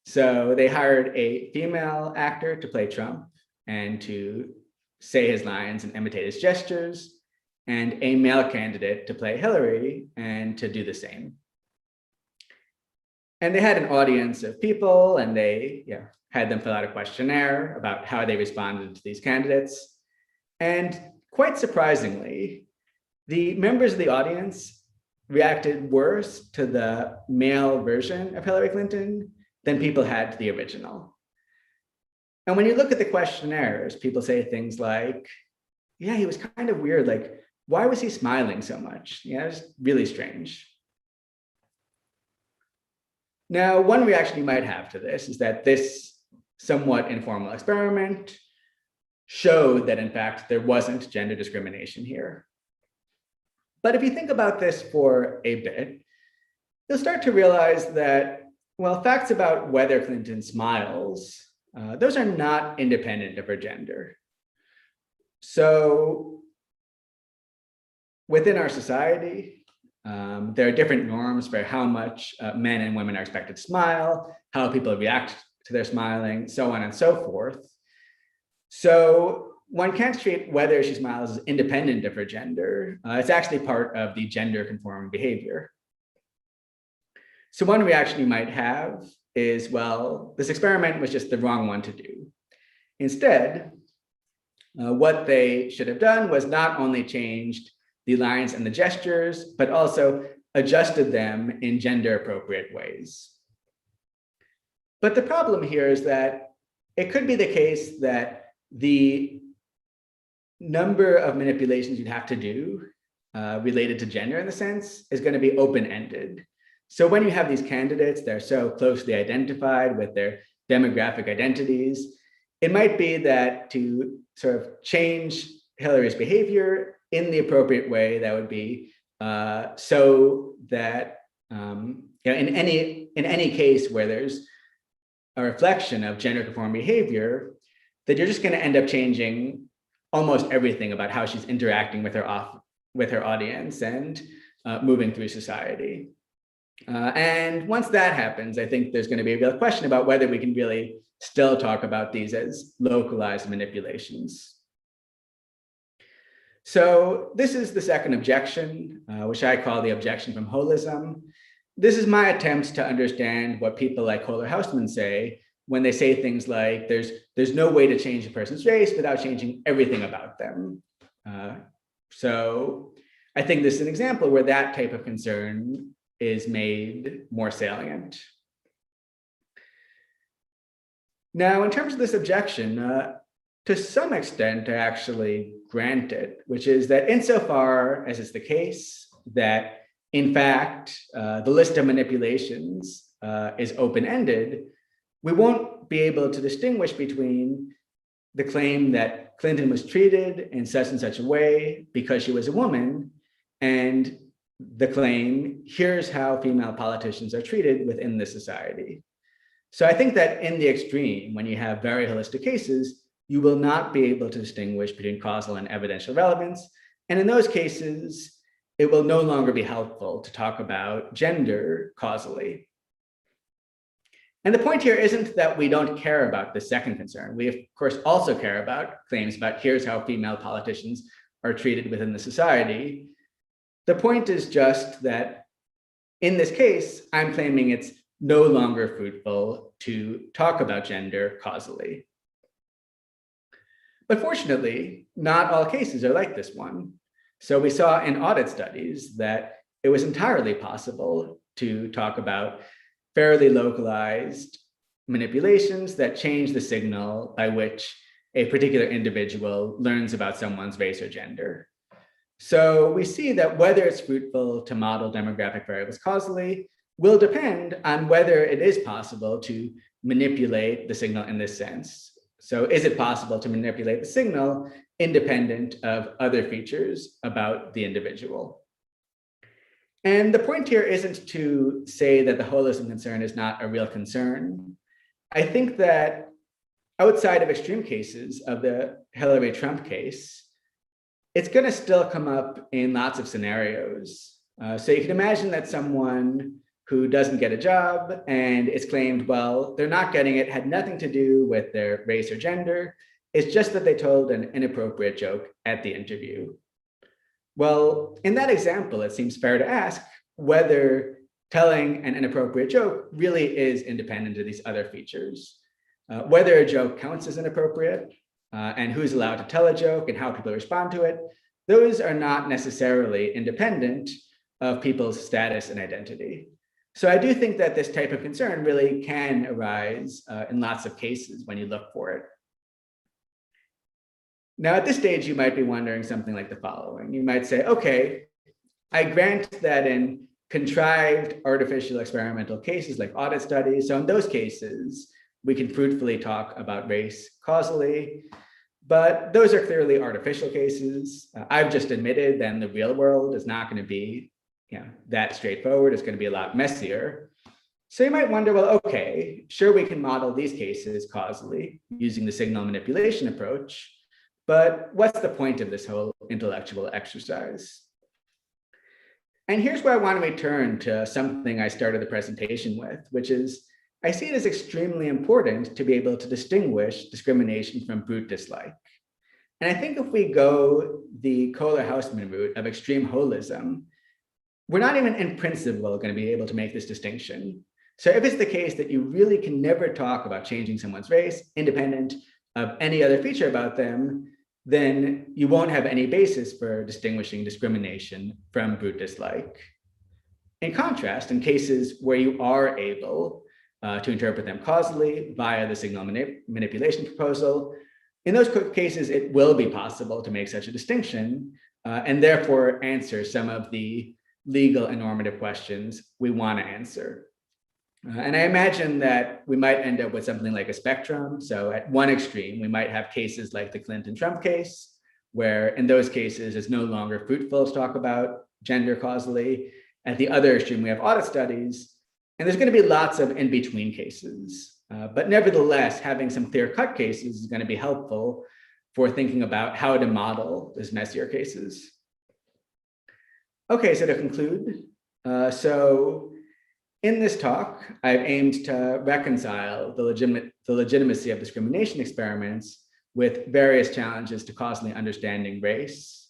So they hired a female actor to play Trump and to say his lines and imitate his gestures, and a male candidate to play Hillary and to do the same. And they had an audience of people, and they had them fill out a questionnaire about how they responded to these candidates. And quite surprisingly, the members of the audience reacted worse to the male version of Hillary Clinton than people had to the original. And when you look at the questionnaires, people say things like, yeah, he was kind of weird. Like, why was he smiling so much? Yeah, it was really strange. Now, one reaction you might have to this is that this somewhat informal experiment showed that, in fact, there wasn't gender discrimination here. But if you think about this for a bit, you'll start to realize that, well, facts about whether Clinton smiles, those are not independent of her gender. So within our society, there are different norms for how much men and women are expected to smile, how people react to their smiling, so on and so forth. So one can't treat whether she smiles as independent of her gender. It's actually part of the gender conforming behavior. So one reaction you might have is, well, this experiment was just the wrong one to do. Instead, what they should have done was not only changed the lines and the gestures, but also adjusted them in gender appropriate ways. But the problem here is that it could be the case that the number of manipulations you'd have to do related to gender in the sense is going to be open-ended. So when you have these candidates, they're so closely identified with their demographic identities, it might be that to sort of change Hillary's behavior in the appropriate way, that would be so that in any case where there's a reflection of gender conforming behavior, that you're just going to end up changing almost everything about how she's interacting with her audience and moving through society. And once that happens, I think there's going to be a real question about whether we can really still talk about these as localized manipulations. So this is the second objection, which I call the objection from holism. This is my attempt to understand what people like Kohler Houseman say when they say things like, there's no way to change a person's race without changing everything about them. So I think this is an example where that type of concern is made more salient. Now, in terms of this objection, to some extent, I actually grant it, which is that insofar as it's the case that, in fact, the list of manipulations is open-ended, we won't be able to distinguish between the claim that Clinton was treated in such and such a way because she was a woman and the claim, here's how female politicians are treated within this society. So I think that in the extreme, when you have very holistic cases, you will not be able to distinguish between causal and evidential relevance. And in those cases, it will no longer be helpful to talk about gender causally. And the point here isn't that we don't care about the second concern. We, of course, also care about claims about here's how female politicians are treated within the society. The point is just that in this case, I'm claiming it's no longer fruitful to talk about gender causally. But fortunately, not all cases are like this one. So we saw in audit studies that it was entirely possible to talk about fairly localized manipulations that change the signal by which a particular individual learns about someone's race or gender. So we see that whether it's fruitful to model demographic variables causally will depend on whether it is possible to manipulate the signal in this sense. So is it possible to manipulate the signal independent of other features about the individual? And the point here isn't to say that the holism concern is not a real concern. I think that outside of extreme cases of the Hillary Trump case, it's going to still come up in lots of scenarios. So you can imagine that someone who doesn't get a job and it's claimed, well, they're not getting it, had nothing to do with their race or gender. It's just that they told an inappropriate joke at the interview. Well, in that example, it seems fair to ask whether telling an inappropriate joke really is independent of these other features. Whether a joke counts as inappropriate and who's allowed to tell a joke and how people respond to it, those are not necessarily independent of people's status and identity. So I do think that this type of concern really can arise in lots of cases when you look for it. Now, at this stage, you might be wondering something like the following. You might say, okay, I grant that in contrived artificial experimental cases like audit studies, so in those cases, we can fruitfully talk about race causally, but those are clearly artificial cases. I've just admitted that the real world is not going to be that straightforward. It's going to be a lot messier. So you might wonder, well, okay, sure, we can model these cases causally using the signal manipulation approach, but what's the point of this whole intellectual exercise? And here's where I want to return to something I started the presentation with, which is I see it as extremely important to be able to distinguish discrimination from brute dislike. And I think if we go the Kohler-Houseman route of extreme holism, we're not even in principle going to be able to make this distinction. So if it's the case that you really can never talk about changing someone's race independent of any other feature about them, then you won't have any basis for distinguishing discrimination from brute dislike. In contrast, in cases where you are able to interpret them causally via the signal manipulation proposal, In those cases, it will be possible to make such a distinction and therefore answer some of the legal and normative questions we want to answer. And I imagine that we might end up with something like a spectrum. So at one extreme, we might have cases like the Clinton-Trump case, where in those cases, it's no longer fruitful to talk about gender causally. At the other extreme, we have audit studies, and there's going to be lots of in-between cases. But nevertheless, having some clear-cut cases is going to be helpful for thinking about how to model those messier cases. Okay, so to conclude, in this talk, I've aimed to reconcile the legitimacy of discrimination experiments with various challenges to causally understanding race.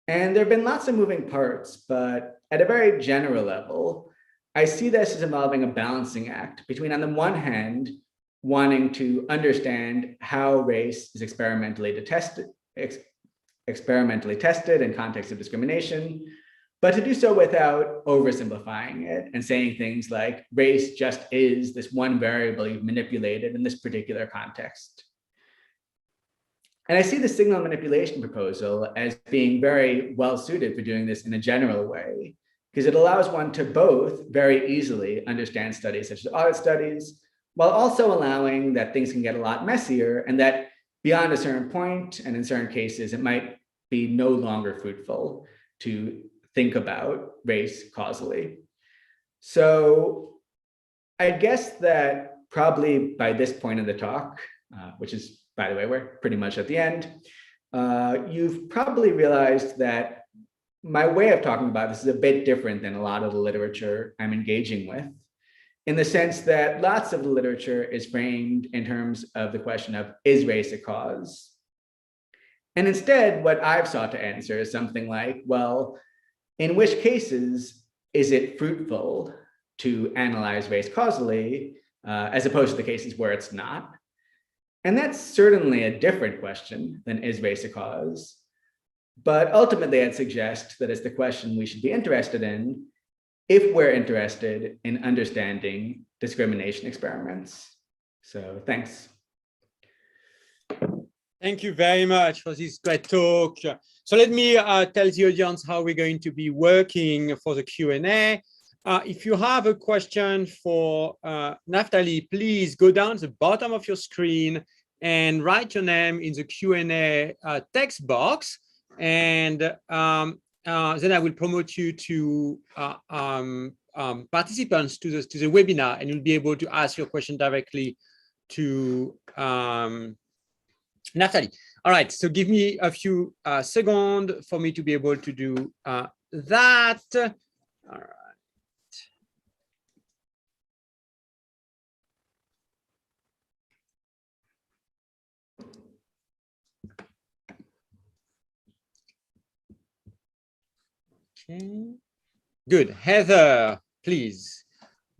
And there have been lots of moving parts, but at a very general level, I see this as involving a balancing act between, on the one hand, wanting to understand how race is experimentally tested in context of discrimination, but to do so without oversimplifying it and saying things like race just is this one variable you've manipulated in this particular context. And I see the signal manipulation proposal as being very well suited for doing this in a general way, because it allows one to both very easily understand studies such as audit studies, while also allowing that things can get a lot messier and that beyond a certain point, and in certain cases, it might be no longer fruitful to think about race causally. So I guess that probably by this point in the talk, which is, by the way, we're pretty much at the end, you've probably realized that my way of talking about this is a bit different than a lot of the literature I'm engaging with, in the sense that lots of the literature is framed in terms of the question of, is race a cause? And instead, what I've sought to answer is something like, well, in which cases is it fruitful to analyze race causally, as opposed to the cases where it's not? And that's certainly a different question than is race a cause. But ultimately, I'd suggest that it's the question we should be interested in if we're interested in understanding discrimination experiments. So thanks. Thank you very much for this great talk. So let me tell the audience how we're going to be working for the Q&A. If you have a question for Naftali, please go down to the bottom of your screen and write your name in the Q&A text box. And then I will promote you to participants to the webinar, and you'll be able to ask your question directly to Naftali. All right, so give me a few seconds for me to be able to do that. All right. Okay. Good. Heather, please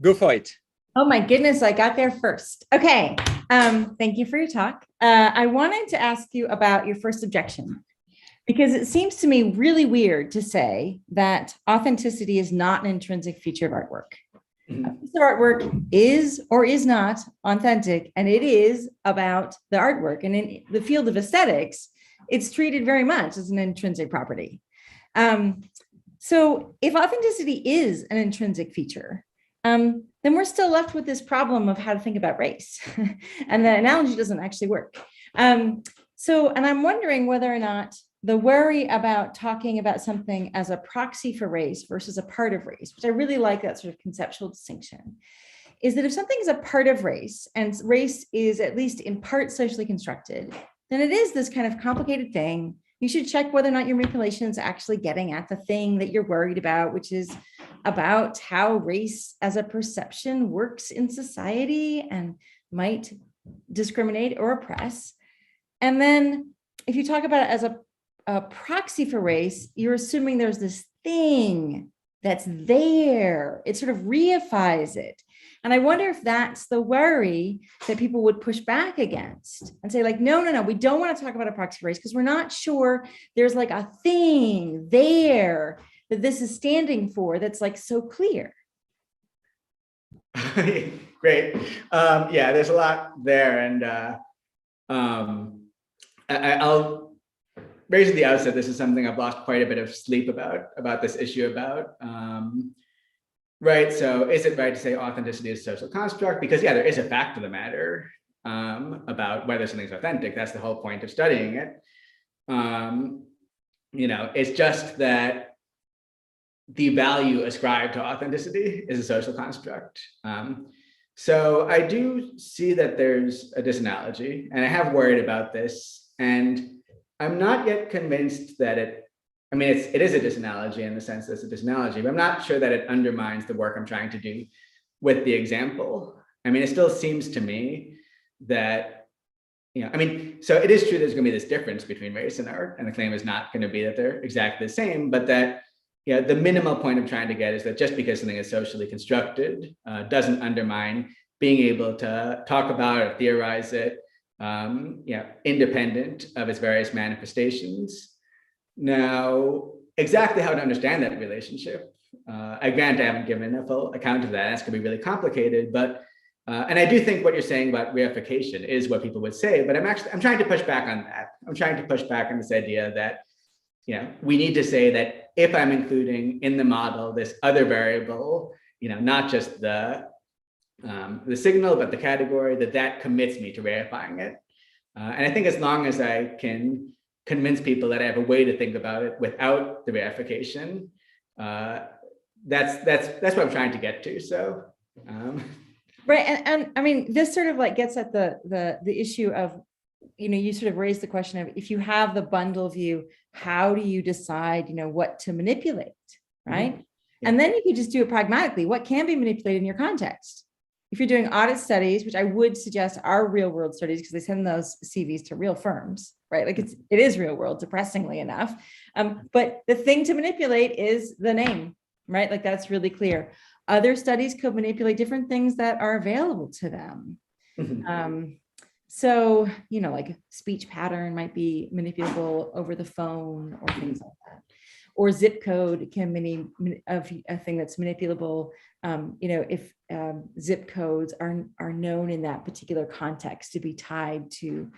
go for it. Oh my goodness, I got there first. Okay, thank you for your talk. I wanted to ask you about your first objection, because it seems to me really weird to say that authenticity is not an intrinsic feature of artwork. A piece of artwork is or is not authentic, and it is about the artwork. And in the field of aesthetics, it's treated very much as an intrinsic property. So if authenticity is an intrinsic feature, then we're still left with this problem of how to think about race. And the analogy doesn't actually work. And I'm wondering whether or not the worry about talking about something as a proxy for race versus a part of race, which I really like that sort of conceptual distinction, is that if something is a part of race and race is at least in part socially constructed, then it is this kind of complicated thing. You should check whether or not your manipulation is actually getting at the thing that you're worried about, which is about how race as a perception works in society and might discriminate or oppress. And then if you talk about it as a proxy for race, you're assuming there's this thing that's there. It sort of reifies it. And I wonder if that's the worry that people would push back against and say, like, no, we don't want to talk about a proxy for race because we're not sure there's like a thing there that this is standing for that's like so clear. Great. Yeah, there's a lot there. And I'll raise at the outset, this is something I've lost quite a bit of sleep about this issue about. Right, so is it right to say authenticity is a social construct? Because yeah, there is a fact of the matter about whether something's authentic. That's the whole point of studying it. It's just that the value ascribed to authenticity is a social construct. So I do see that there's a disanalogy, and I have worried about this, and I'm not yet convinced that it is a disanalogy in the sense that it's a disanalogy, but I'm not sure that it undermines the work I'm trying to do with the example. It still seems to me that, so it is true there's going to be this difference between race and art, and the claim is not going to be that they're exactly the same, but that the minimal point I'm trying to get is that just because something is socially constructed doesn't undermine being able to talk about or theorize it, independent of its various manifestations. Now, exactly how to understand that relationship, I grant I haven't given a full account of that. That's going to be really complicated, but and I do think what you're saying about reification is what people would say, but I'm trying to push back on that. I'm trying to push back on this idea that we need to say that if I'm including in the model this other variable, not just the signal, but the category, that commits me to reifying it. And I think as long as I can convince people that I have a way to think about it without the reification, that's what I'm trying to get to. So, right, and this sort of like gets at the issue of, you sort of raised the question of if you have the bundle view, how do you decide, what to manipulate, right? Mm-hmm. Yeah. And then you could just do it pragmatically. What can be manipulated in your context? If you're doing audit studies, which I would suggest are real world studies because they send those CVs to real firms, right? Like it is real world, depressingly enough. But the thing to manipulate is the name, right? Like that's really clear. Other studies could manipulate different things that are available to them. Mm-hmm. So, like speech pattern might be manipulable over the phone or things like that. Or zip code can be a thing that's manipulable. If zip codes are known in that particular context to be tied to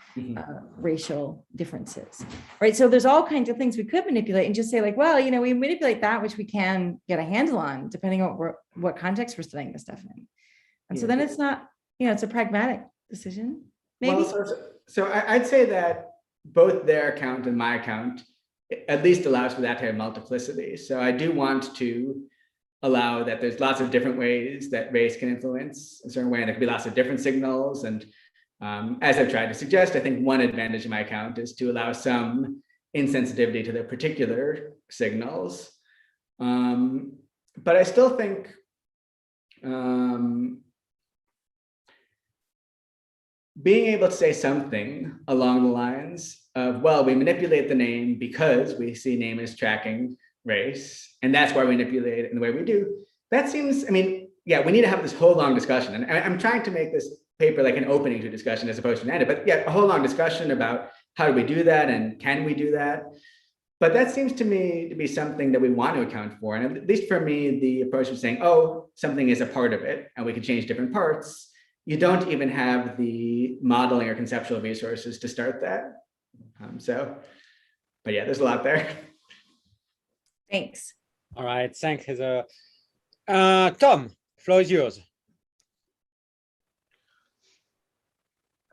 racial differences, right? So there's all kinds of things we could manipulate and just say like, well, we manipulate that which we can get a handle on depending on what context we're studying the stuff in. And so then it's not, it's a pragmatic decision. Maybe. Well, so I'd say that both their account and my account at least allows for that to have multiplicity. So I do want to allow that there's lots of different ways that race can influence a certain way, and there could be lots of different signals. And as I've tried to suggest, I think one advantage of my account is to allow some insensitivity to the particular signals. But I still think being able to say something along the lines of, well, we manipulate the name because we see name as tracking race, and that's why we manipulate it in the way we do. That seems, we need to have this whole long discussion. And I'm trying to make this paper like an opening to a discussion as opposed to an end, but yeah, a whole long discussion about how do we do that and can we do that? But that seems to me to be something that we want to account for. And at least for me, the approach of saying, oh, something is a part of it and we can change different parts, you don't even have the modeling or conceptual resources to start that. But yeah, there's a lot there. Thanks. All right, thanks, Heather. Tom, floor is yours.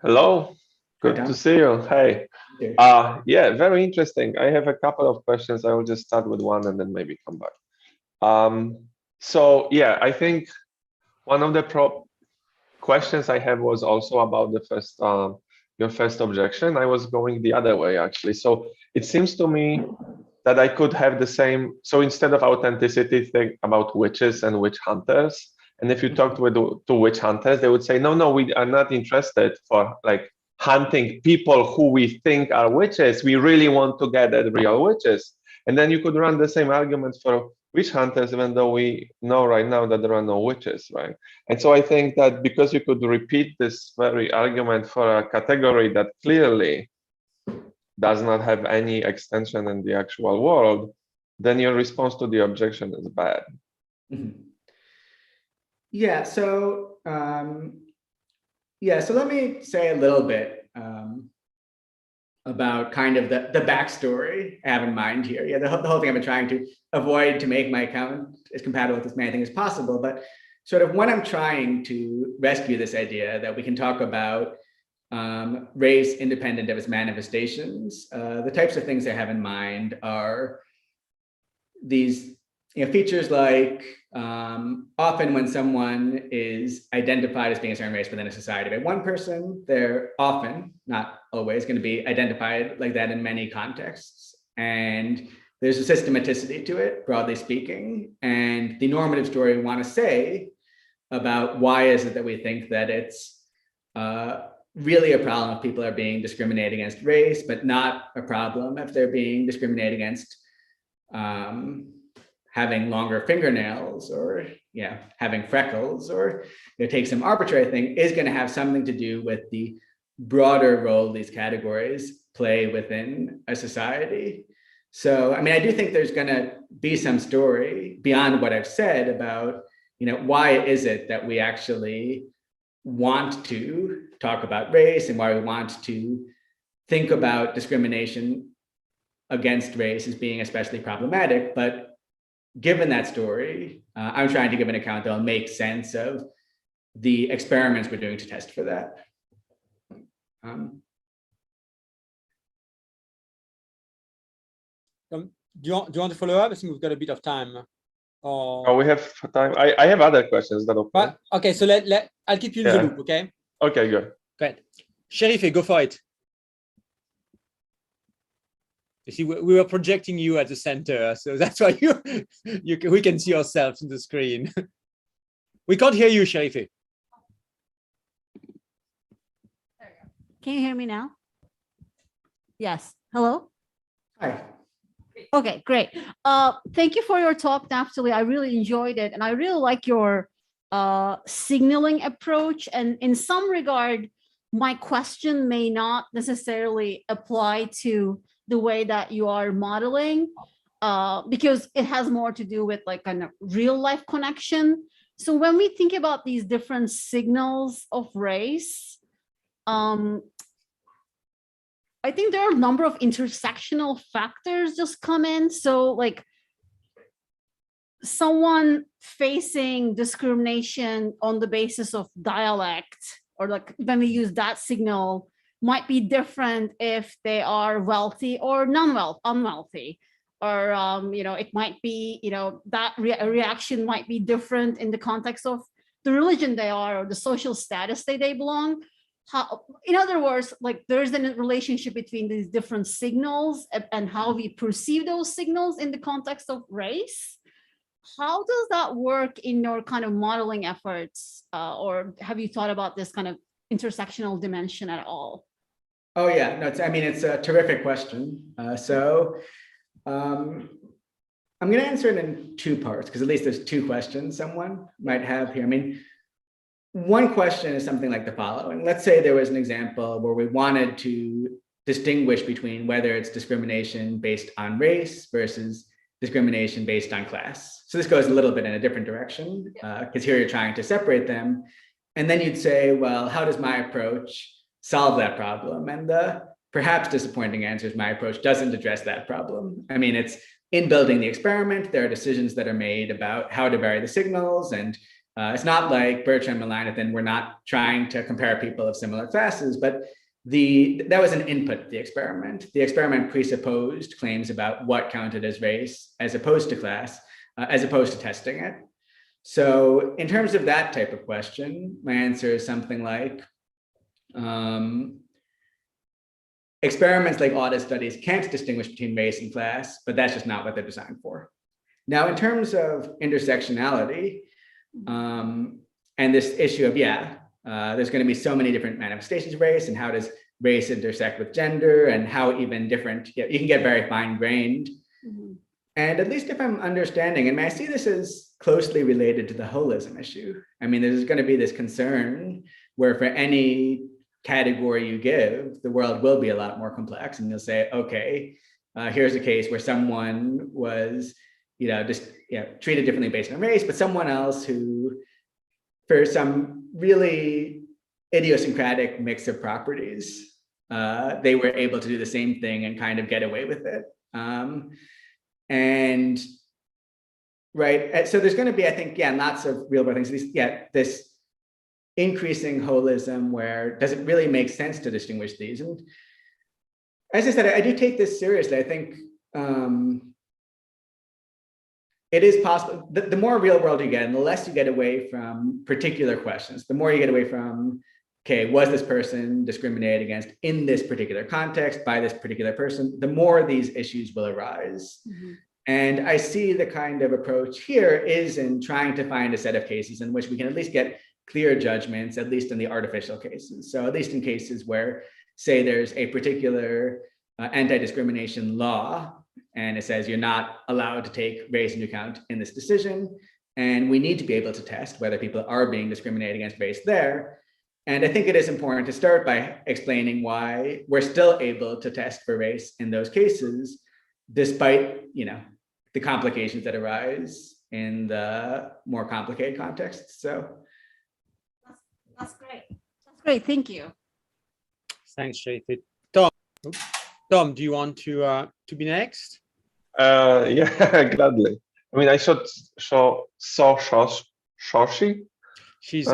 Hello, good to see you. Hey, yeah, very interesting. I have a couple of questions. I will just start with one and then maybe come back. So yeah, I think one of the questions I have was also about the first, your first objection. I was going the other way actually. So it seems to me that I could have the same. So instead of authenticity, think about witches and witch hunters. And if you talked to witch hunters, they would say, no, we are not interested for like hunting people who we think are witches. We really want to get at real witches. And then you could run the same arguments for witch hunters, even though we know right now that there are no witches, right? And so I think that because you could repeat this very argument for a category that clearly does not have any extension in the actual world, then your response to the objection is bad. Mm-hmm. Yeah, so so let me say a little bit about kind of the backstory I have in mind here. Yeah, the whole thing I've been trying to avoid to make my account as compatible with as many things as possible. But sort of when I'm trying to rescue this idea that we can talk about race independent of its manifestations, the types of things I have in mind are these features like often when someone is identified as being a certain race within a society by one person, they're often, not always, going to be identified like that in many contexts. And there's a systematicity to it, broadly speaking. And the normative story we want to say about why is it that we think that it's really a problem if people are being discriminated against race, but not a problem if they're being discriminated against having longer fingernails or having freckles, or take some arbitrary thing, is going to have something to do with the broader role these categories play within a society. So, I mean, I do think there's going to be some story beyond what I've said about, why is it that we actually want to talk about race and why we want to think about discrimination against race as being especially problematic. But given that story, I'm trying to give an account that'll make sense of the experiments we're doing to test for that. Do you want to follow up? I think we've got a bit of time. Oh, we have time. I have other questions. Is that okay? But, okay, so I'll keep you in the loop, okay? Okay, good. Great. Sherife, go for it. You see, we were projecting you at the center, so that's why we can see ourselves in the screen. We can't hear you, Sherife. Can you hear me now? Yes. Hello? Hi. Okay, great. Thank you for your talk, Naftali. I really enjoyed it. And I really like your signaling approach. And in some regard, my question may not necessarily apply to the way that you are modeling, because it has more to do with like kind of real life connection. So when we think about these different signals of race, I think there are a number of intersectional factors just come in. So like someone facing discrimination on the basis of dialect, or like when we use that signal, might be different if they are wealthy or unwealthy, or it might be that reaction might be different in the context of the religion they are or the social status they belong. In other words, like there's a relationship between these different signals and how we perceive those signals in the context of race. How does that work in your kind of modeling efforts, or have you thought about this kind of intersectional dimension at all? Oh yeah, no, it's a terrific question. I'm going to answer it in two parts, because at least there's two questions someone might have here. I mean, one question is something like the following. Let's say there was an example where we wanted to distinguish between whether it's discrimination based on race versus discrimination based on class. So this goes a little bit in a different direction, because here you're trying to separate them. And then you'd say, well, how does my approach solve that problem? And the perhaps disappointing answer is my approach doesn't address that problem. I mean, it's in building the experiment, there are decisions that are made about how to vary the signals. And it's not like Bertrand and Melanathan, we're not trying to compare people of similar classes, but that was an input to the experiment. The experiment presupposed claims about what counted as race as opposed to class, as opposed to testing it. So in terms of that type of question, my answer is something like, experiments like audit studies can't distinguish between race and class, but that's just not what they're designed for. Now, in terms of intersectionality, and this issue of, there's going to be so many different manifestations of race, and how does race intersect with gender, and how even different, you can get very fine-grained. Mm-hmm. And at least if I'm understanding, and I see this as closely related to the holism issue. I mean, there's going to be this concern where for any category you give, the world will be a lot more complex, and you'll say, okay, here's a case where someone was, treated differently based on race, but someone else who, for some really idiosyncratic mix of properties, they were able to do the same thing and kind of get away with it. And right, so there's going to be, I think, lots of real world things. This increasing holism where does it really make sense to distinguish these? And as I said, I do take this seriously. I think it is possible. The more real world you get, and the less you get away from particular questions, the more you get away from, okay, was this person discriminated against in this particular context by this particular person, the more these issues will arise. Mm-hmm. And I see the kind of approach here is in trying to find a set of cases in which we can at least get clear judgments, at least in the artificial cases. So at least in cases where, say, there's a particular anti-discrimination law, and it says you're not allowed to take race into account in this decision, and we need to be able to test whether people are being discriminated against race there. And I think it is important to start by explaining why we're still able to test for race in those cases, despite, the complications that arise in the more complicated contexts. So that's great. That's great. Thank you. Thanks, Shafid. Tom, do you want to be next? Yeah, gladly. I mean, I saw Shoshi. She's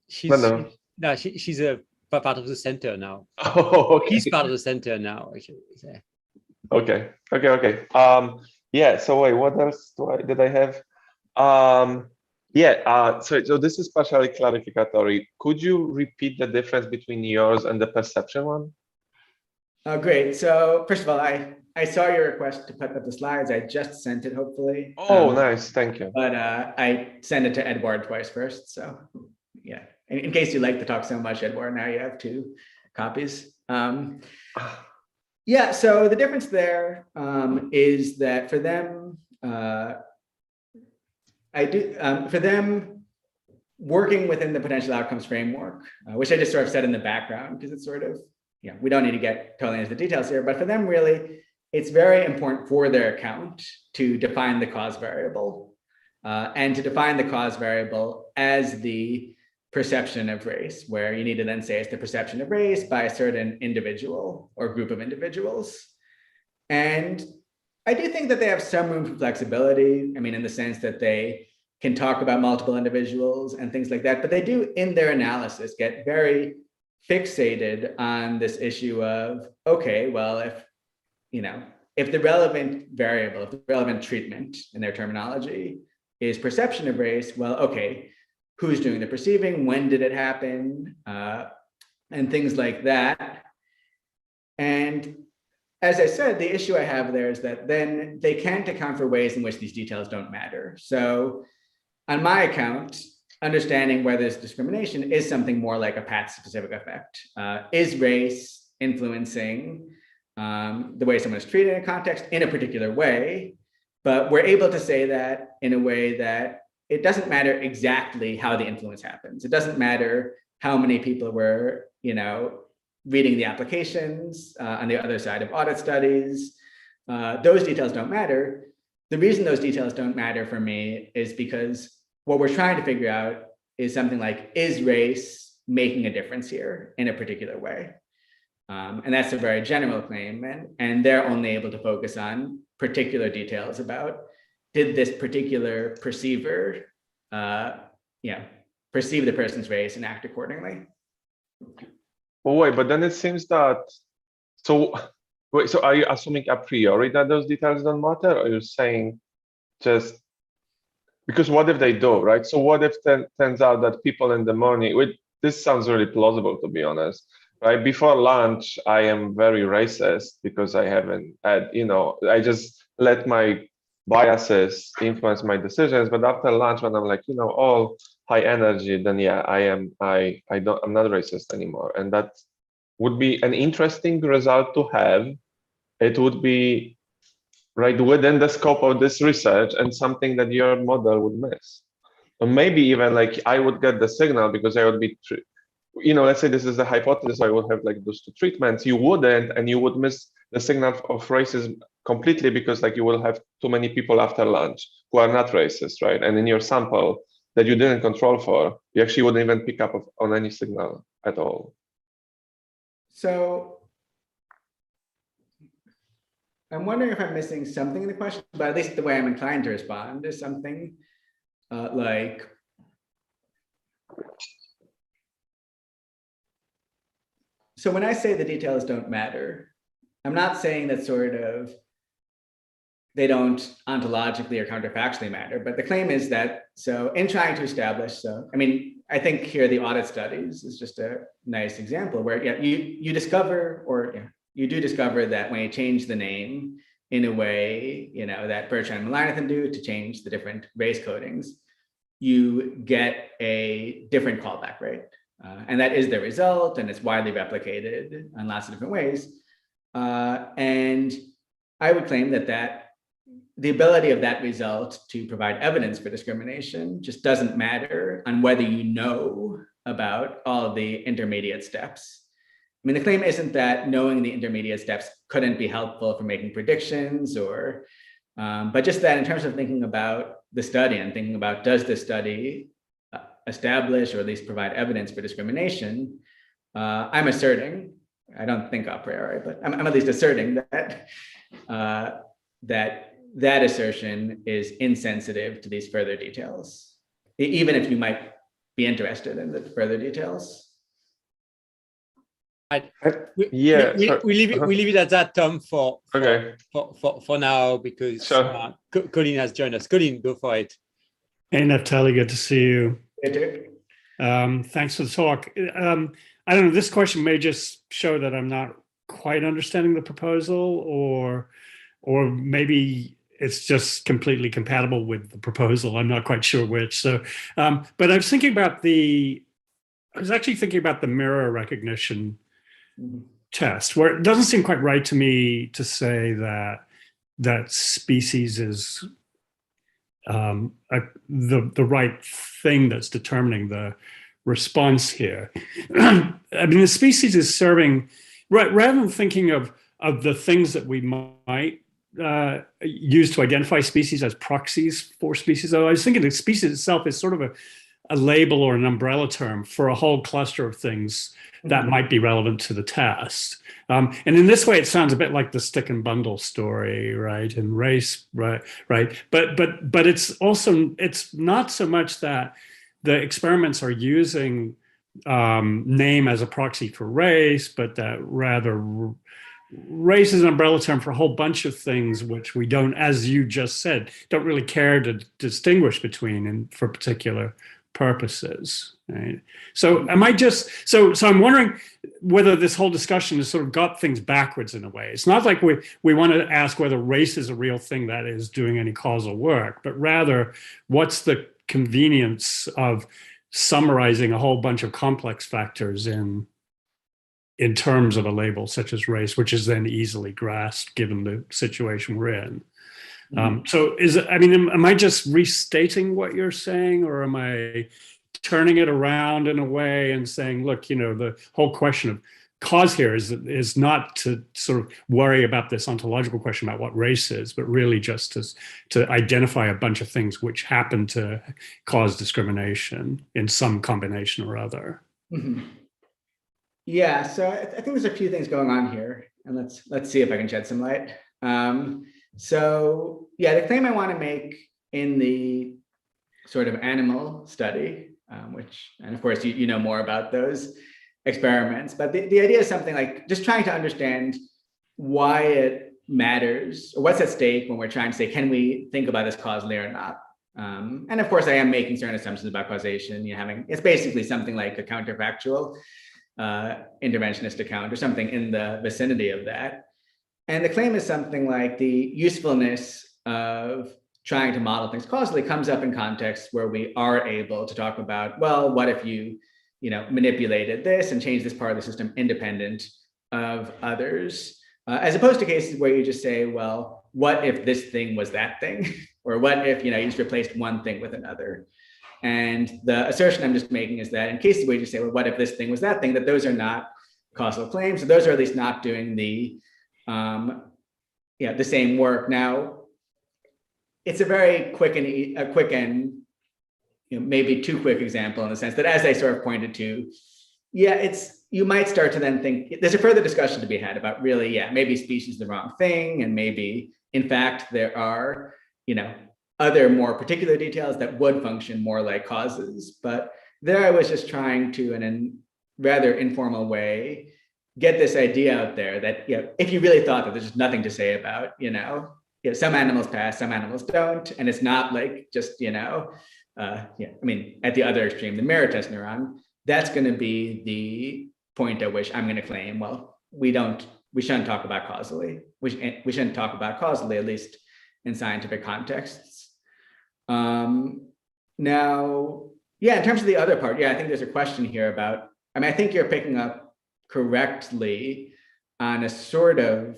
she's a part of the center now. Oh, okay. He's part of the center now. Okay. Yeah. So wait, what else did I have? So this is partially clarificatory. Could you repeat the difference between yours and the perception one? Great. So first of all, I saw your request to put up the slides. I just sent it, hopefully. Oh, nice. Thank you. But I sent it to Edward twice first. So yeah, in case you like the talk so much, Edward, now you have 2 copies. Yeah, so the difference there is that for them, for them working within the potential outcomes framework, which I just sort of said in the background, because it's sort of, we don't need to get totally into the details here, but for them really, it's very important for their account to define the cause variable and to define the cause variable as the perception of race, where you need to then say it's the perception of race by a certain individual or group of individuals. And I do think that they have some room for flexibility. I mean, in the sense that they can talk about multiple individuals and things like that, but they do in their analysis get very fixated on this issue of, okay, well, if the relevant variable, if the relevant treatment in their terminology is perception of race, well, okay, who's doing the perceiving, when did it happen, and things like that. And as I said, the issue I have there is that then they can't account for ways in which these details don't matter. So on my account, understanding whether there's discrimination is something more like a path-specific effect. Is race influencing the way someone is treated in a context in a particular way? But we're able to say that in a way that it doesn't matter exactly how the influence happens. It doesn't matter how many people were, reading the applications on the other side of audit studies. Those details don't matter. The reason those details don't matter for me is because what we're trying to figure out is something like, is race making a difference here in a particular way? And that's a very general claim. And they're only able to focus on particular details about, did this particular perceiver perceive the person's race and act accordingly? Oh, wait, but then it seems that, so are you assuming a priori that those details don't matter? Or are you saying just, because what if they do, right? So what if turns out that people in the morning, this sounds really plausible, to be honest, right? Before lunch, I am very racist because I haven't had, I just let my biases influence my decisions. But after lunch, when I'm like, all high energy, then yeah, I'm not racist anymore. And that would be an interesting result to have. It would be right within the scope of this research and something that your model would miss. Or maybe even like I would get the signal because I would be, let's say this is a hypothesis, I would have like those 2 treatments, you wouldn't, and you would miss the signal of racism completely because like you will have too many people after lunch who are not racist, right? And in your sample that you didn't control for, you actually wouldn't even pick up on any signal at all. So I'm wondering if I'm missing something in the question, but at least the way I'm inclined to respond is something like, so when I say the details don't matter, I'm not saying that sort of they don't ontologically or counterfactually matter, but the claim is that, so in trying to establish, so, I mean, I think here the audit studies is just a nice example where you discover, or you do discover that when you change the name in a way, that Bertrand and Melanathan do to change the different race codings, you get a different callback rate. And that is the result, and it's widely replicated in lots of different ways. And I would claim that the ability of that result to provide evidence for discrimination just doesn't matter on whether you know about all of the intermediate steps. I mean, the claim isn't that knowing the intermediate steps couldn't be helpful for making predictions, or, but just that in terms of thinking about the study and thinking about, does the study establish or at least provide evidence for discrimination, I'm asserting, I don't think a priori, but I'm at least asserting that assertion is insensitive to these further details, even if you might be interested in the further details. Yeah, we leave it at that, Tom, for now, because Sure. Colin has joined us. Colin, go for it. Hey, Naftali, good to see you. Hey, Thanks for the talk. I don't know, this question may just show that I'm not quite understanding the proposal, or maybe it's just completely compatible with the proposal. I'm not quite sure which. So, but I was actually thinking about the mirror recognition test, where it doesn't seem quite right to me to say that species is the right thing that's determining the response here. I mean, the species is serving, rather than thinking of the things that we might use to identify species as proxies for species. I was thinking the species itself is sort of a label or an umbrella term for a whole cluster of things that might be relevant to the test. And in this way, it sounds a bit like the stick and bundle story, right? And race, right? But it's not so much that the experiments are using name as a proxy for race, but that rather race is an umbrella term for a whole bunch of things which we don't, as you just said, don't really care to distinguish between and for particular purposes, right? So I'm wondering whether this whole discussion has sort of got things backwards in a way. It's not like we want to ask whether race is a real thing that is doing any causal work, but rather what's the convenience of summarizing a whole bunch of complex factors in terms of a label such as race, which is then easily grasped given the situation we're in. So am I just restating what you're saying, or am I turning it around in a way and saying, look, the whole question of cause here is not to sort of worry about this ontological question about what race is, but really just to identify a bunch of things which happen to cause discrimination in some combination or other. Yeah, so I think there's a few things going on here, and let's see if I can shed some light. So yeah, the claim I want to make in the sort of animal study, and of course you know more about those experiments, but the idea is something like just trying to understand why it matters, or what's at stake when we're trying to say, can we think about this causally or not? And of course I am making certain assumptions about causation, it's basically something like a counterfactual interventionist account or something in the vicinity of that. And the claim is something like the usefulness of trying to model things causally comes up in contexts where we are able to talk about, well, what if you manipulated this and changed this part of the system independent of others, as opposed to cases where you just say, well, what if this thing was that thing? Or what if you just replaced one thing with another? And the assertion I'm just making is that in cases where you just say, well, what if this thing was that thing, that those are not causal claims. So those are at least not doing the same work. Now, it's a very quick and maybe too quick example in the sense that, as I sort of pointed to, it's you might start to then think there's a further discussion to be had about really, yeah, maybe species is the wrong thing, and maybe in fact there are, other more particular details that would function more like causes. But there I was just trying to, in a rather informal way, get this idea out there that, if you really thought that there's just nothing to say about, some animals pass, some animals don't, and it's not like just, at the other extreme, the mirror test neuron, that's going to be the point at which I'm going to claim, well, we shouldn't talk about causally. We shouldn't talk about causally, at least in scientific contexts. Now, in terms of the other part, I think there's a question here about, I think you're picking up correctly on a sort of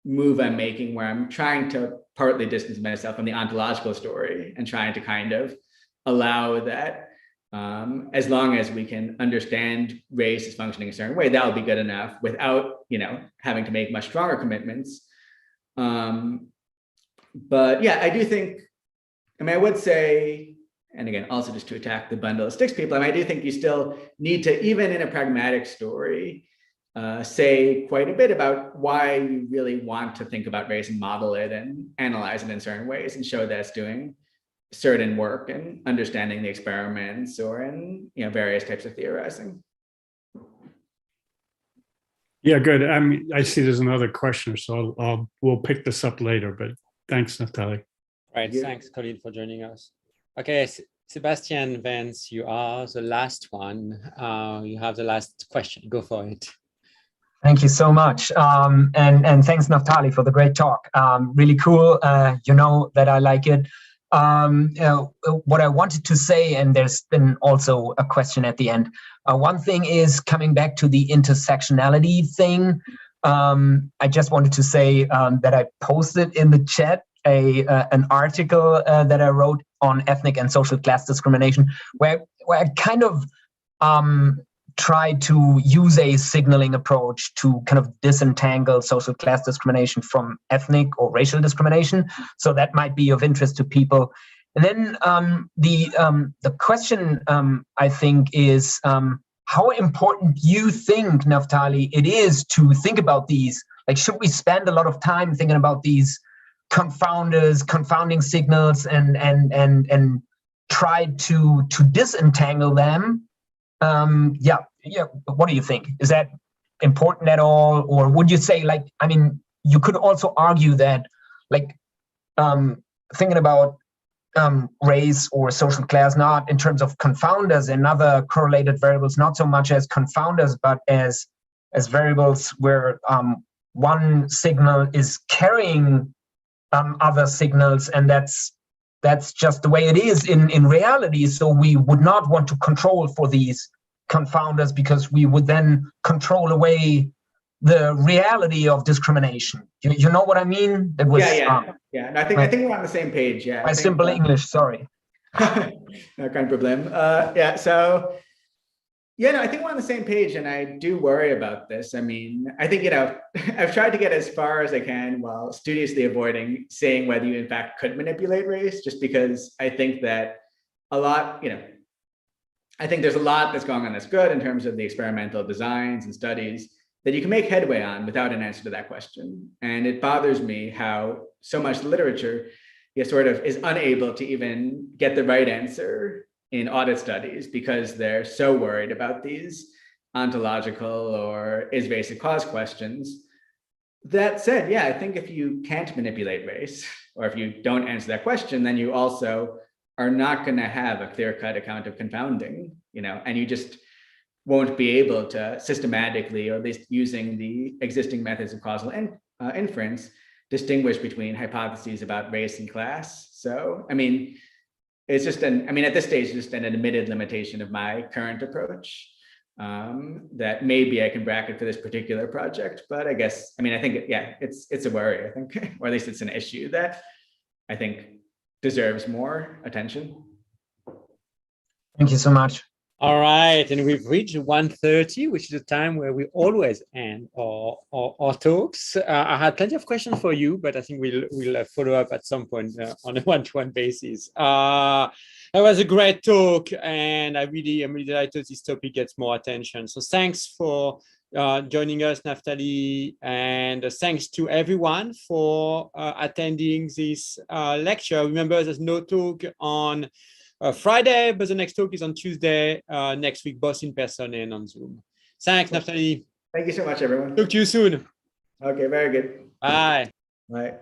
move I'm making where I'm trying to partly distance myself from the ontological story and trying to kind of allow that as long as we can understand race as functioning a certain way, that will be good enough without, having to make much stronger commitments. But I do think, I would say, and again, also just to attack the bundle of sticks people, I do think you still need to, even in a pragmatic story, say quite a bit about why you really want to think about race and model it and analyze it in certain ways and show that it's doing certain work and understanding the experiments or in various types of theorizing. Yeah, good. I see there's another question, so we'll pick this up later, but thanks, Naftali. Right, thanks, Colin, for joining us. Okay, Sebastian Vance, you are the last one. You have the last question. Go for it. Thank you so much. And thanks, Naftali, for the great talk. Really cool. You know that I like it. What I wanted to say, and there's been also a question at the end. One thing is coming back to the intersectionality thing. I just wanted to say that I posted in the chat an article that I wrote on ethnic and social class discrimination, where I kind of try to use a signaling approach to kind of disentangle social class discrimination from ethnic or racial discrimination. So that might be of interest to people. And then the question I think is how important you think, Naftali, it is to think about these. Like, should we spend a lot of time thinking about these confounding signals and try to disentangle them? What do you think? Is that important at all? Or would you say, you could also argue that, thinking about race or social class, not in terms of confounders and other correlated variables, not so much as confounders, but as variables where one signal is carrying other signals, and that's just the way it is in reality. So we would not want to control for these confounders because we would then control away the reality of discrimination. You know what I mean? That was And I think we're on the same page. My simple English, sorry. No kind of problem. I think we're on the same page, and I do worry about this. I think, I've tried to get as far as I can while studiously avoiding saying whether you in fact could manipulate race, just because I think that I think there's a lot that's going on that's good in terms of the experimental designs and studies that you can make headway on without an answer to that question. And it bothers me how so much literature sort of is unable to even get the right answer in audit studies because they're so worried about these ontological or is race a cause questions. That said, I think if you can't manipulate race, or if you don't answer that question, then you also are not going to have a clear-cut account of confounding, and you just won't be able to systematically, or at least using the existing methods of causal inference, distinguish between hypotheses about race and class. So, it's just at this stage, just an admitted limitation of my current approach that maybe I can bracket for this particular project. But I guess, I think, it's a worry, I think, or at least it's an issue that I think deserves more attention. Thank you so much. All right, and we've reached 1:30, which is a time where we always end our talks. I had plenty of questions for you, but I think we'll follow up at some point on a one-to-one basis. That was a great talk, and I'm really delighted this topic gets more attention. So thanks for joining us, Naftali, and thanks to everyone for attending this lecture. Remember, there's no talk on Friday, but the next talk is on Tuesday next week, both in person and on Zoom. Thanks, Naftali. Thank you so much, everyone. Talk to you soon. Okay, very good. Bye. Bye.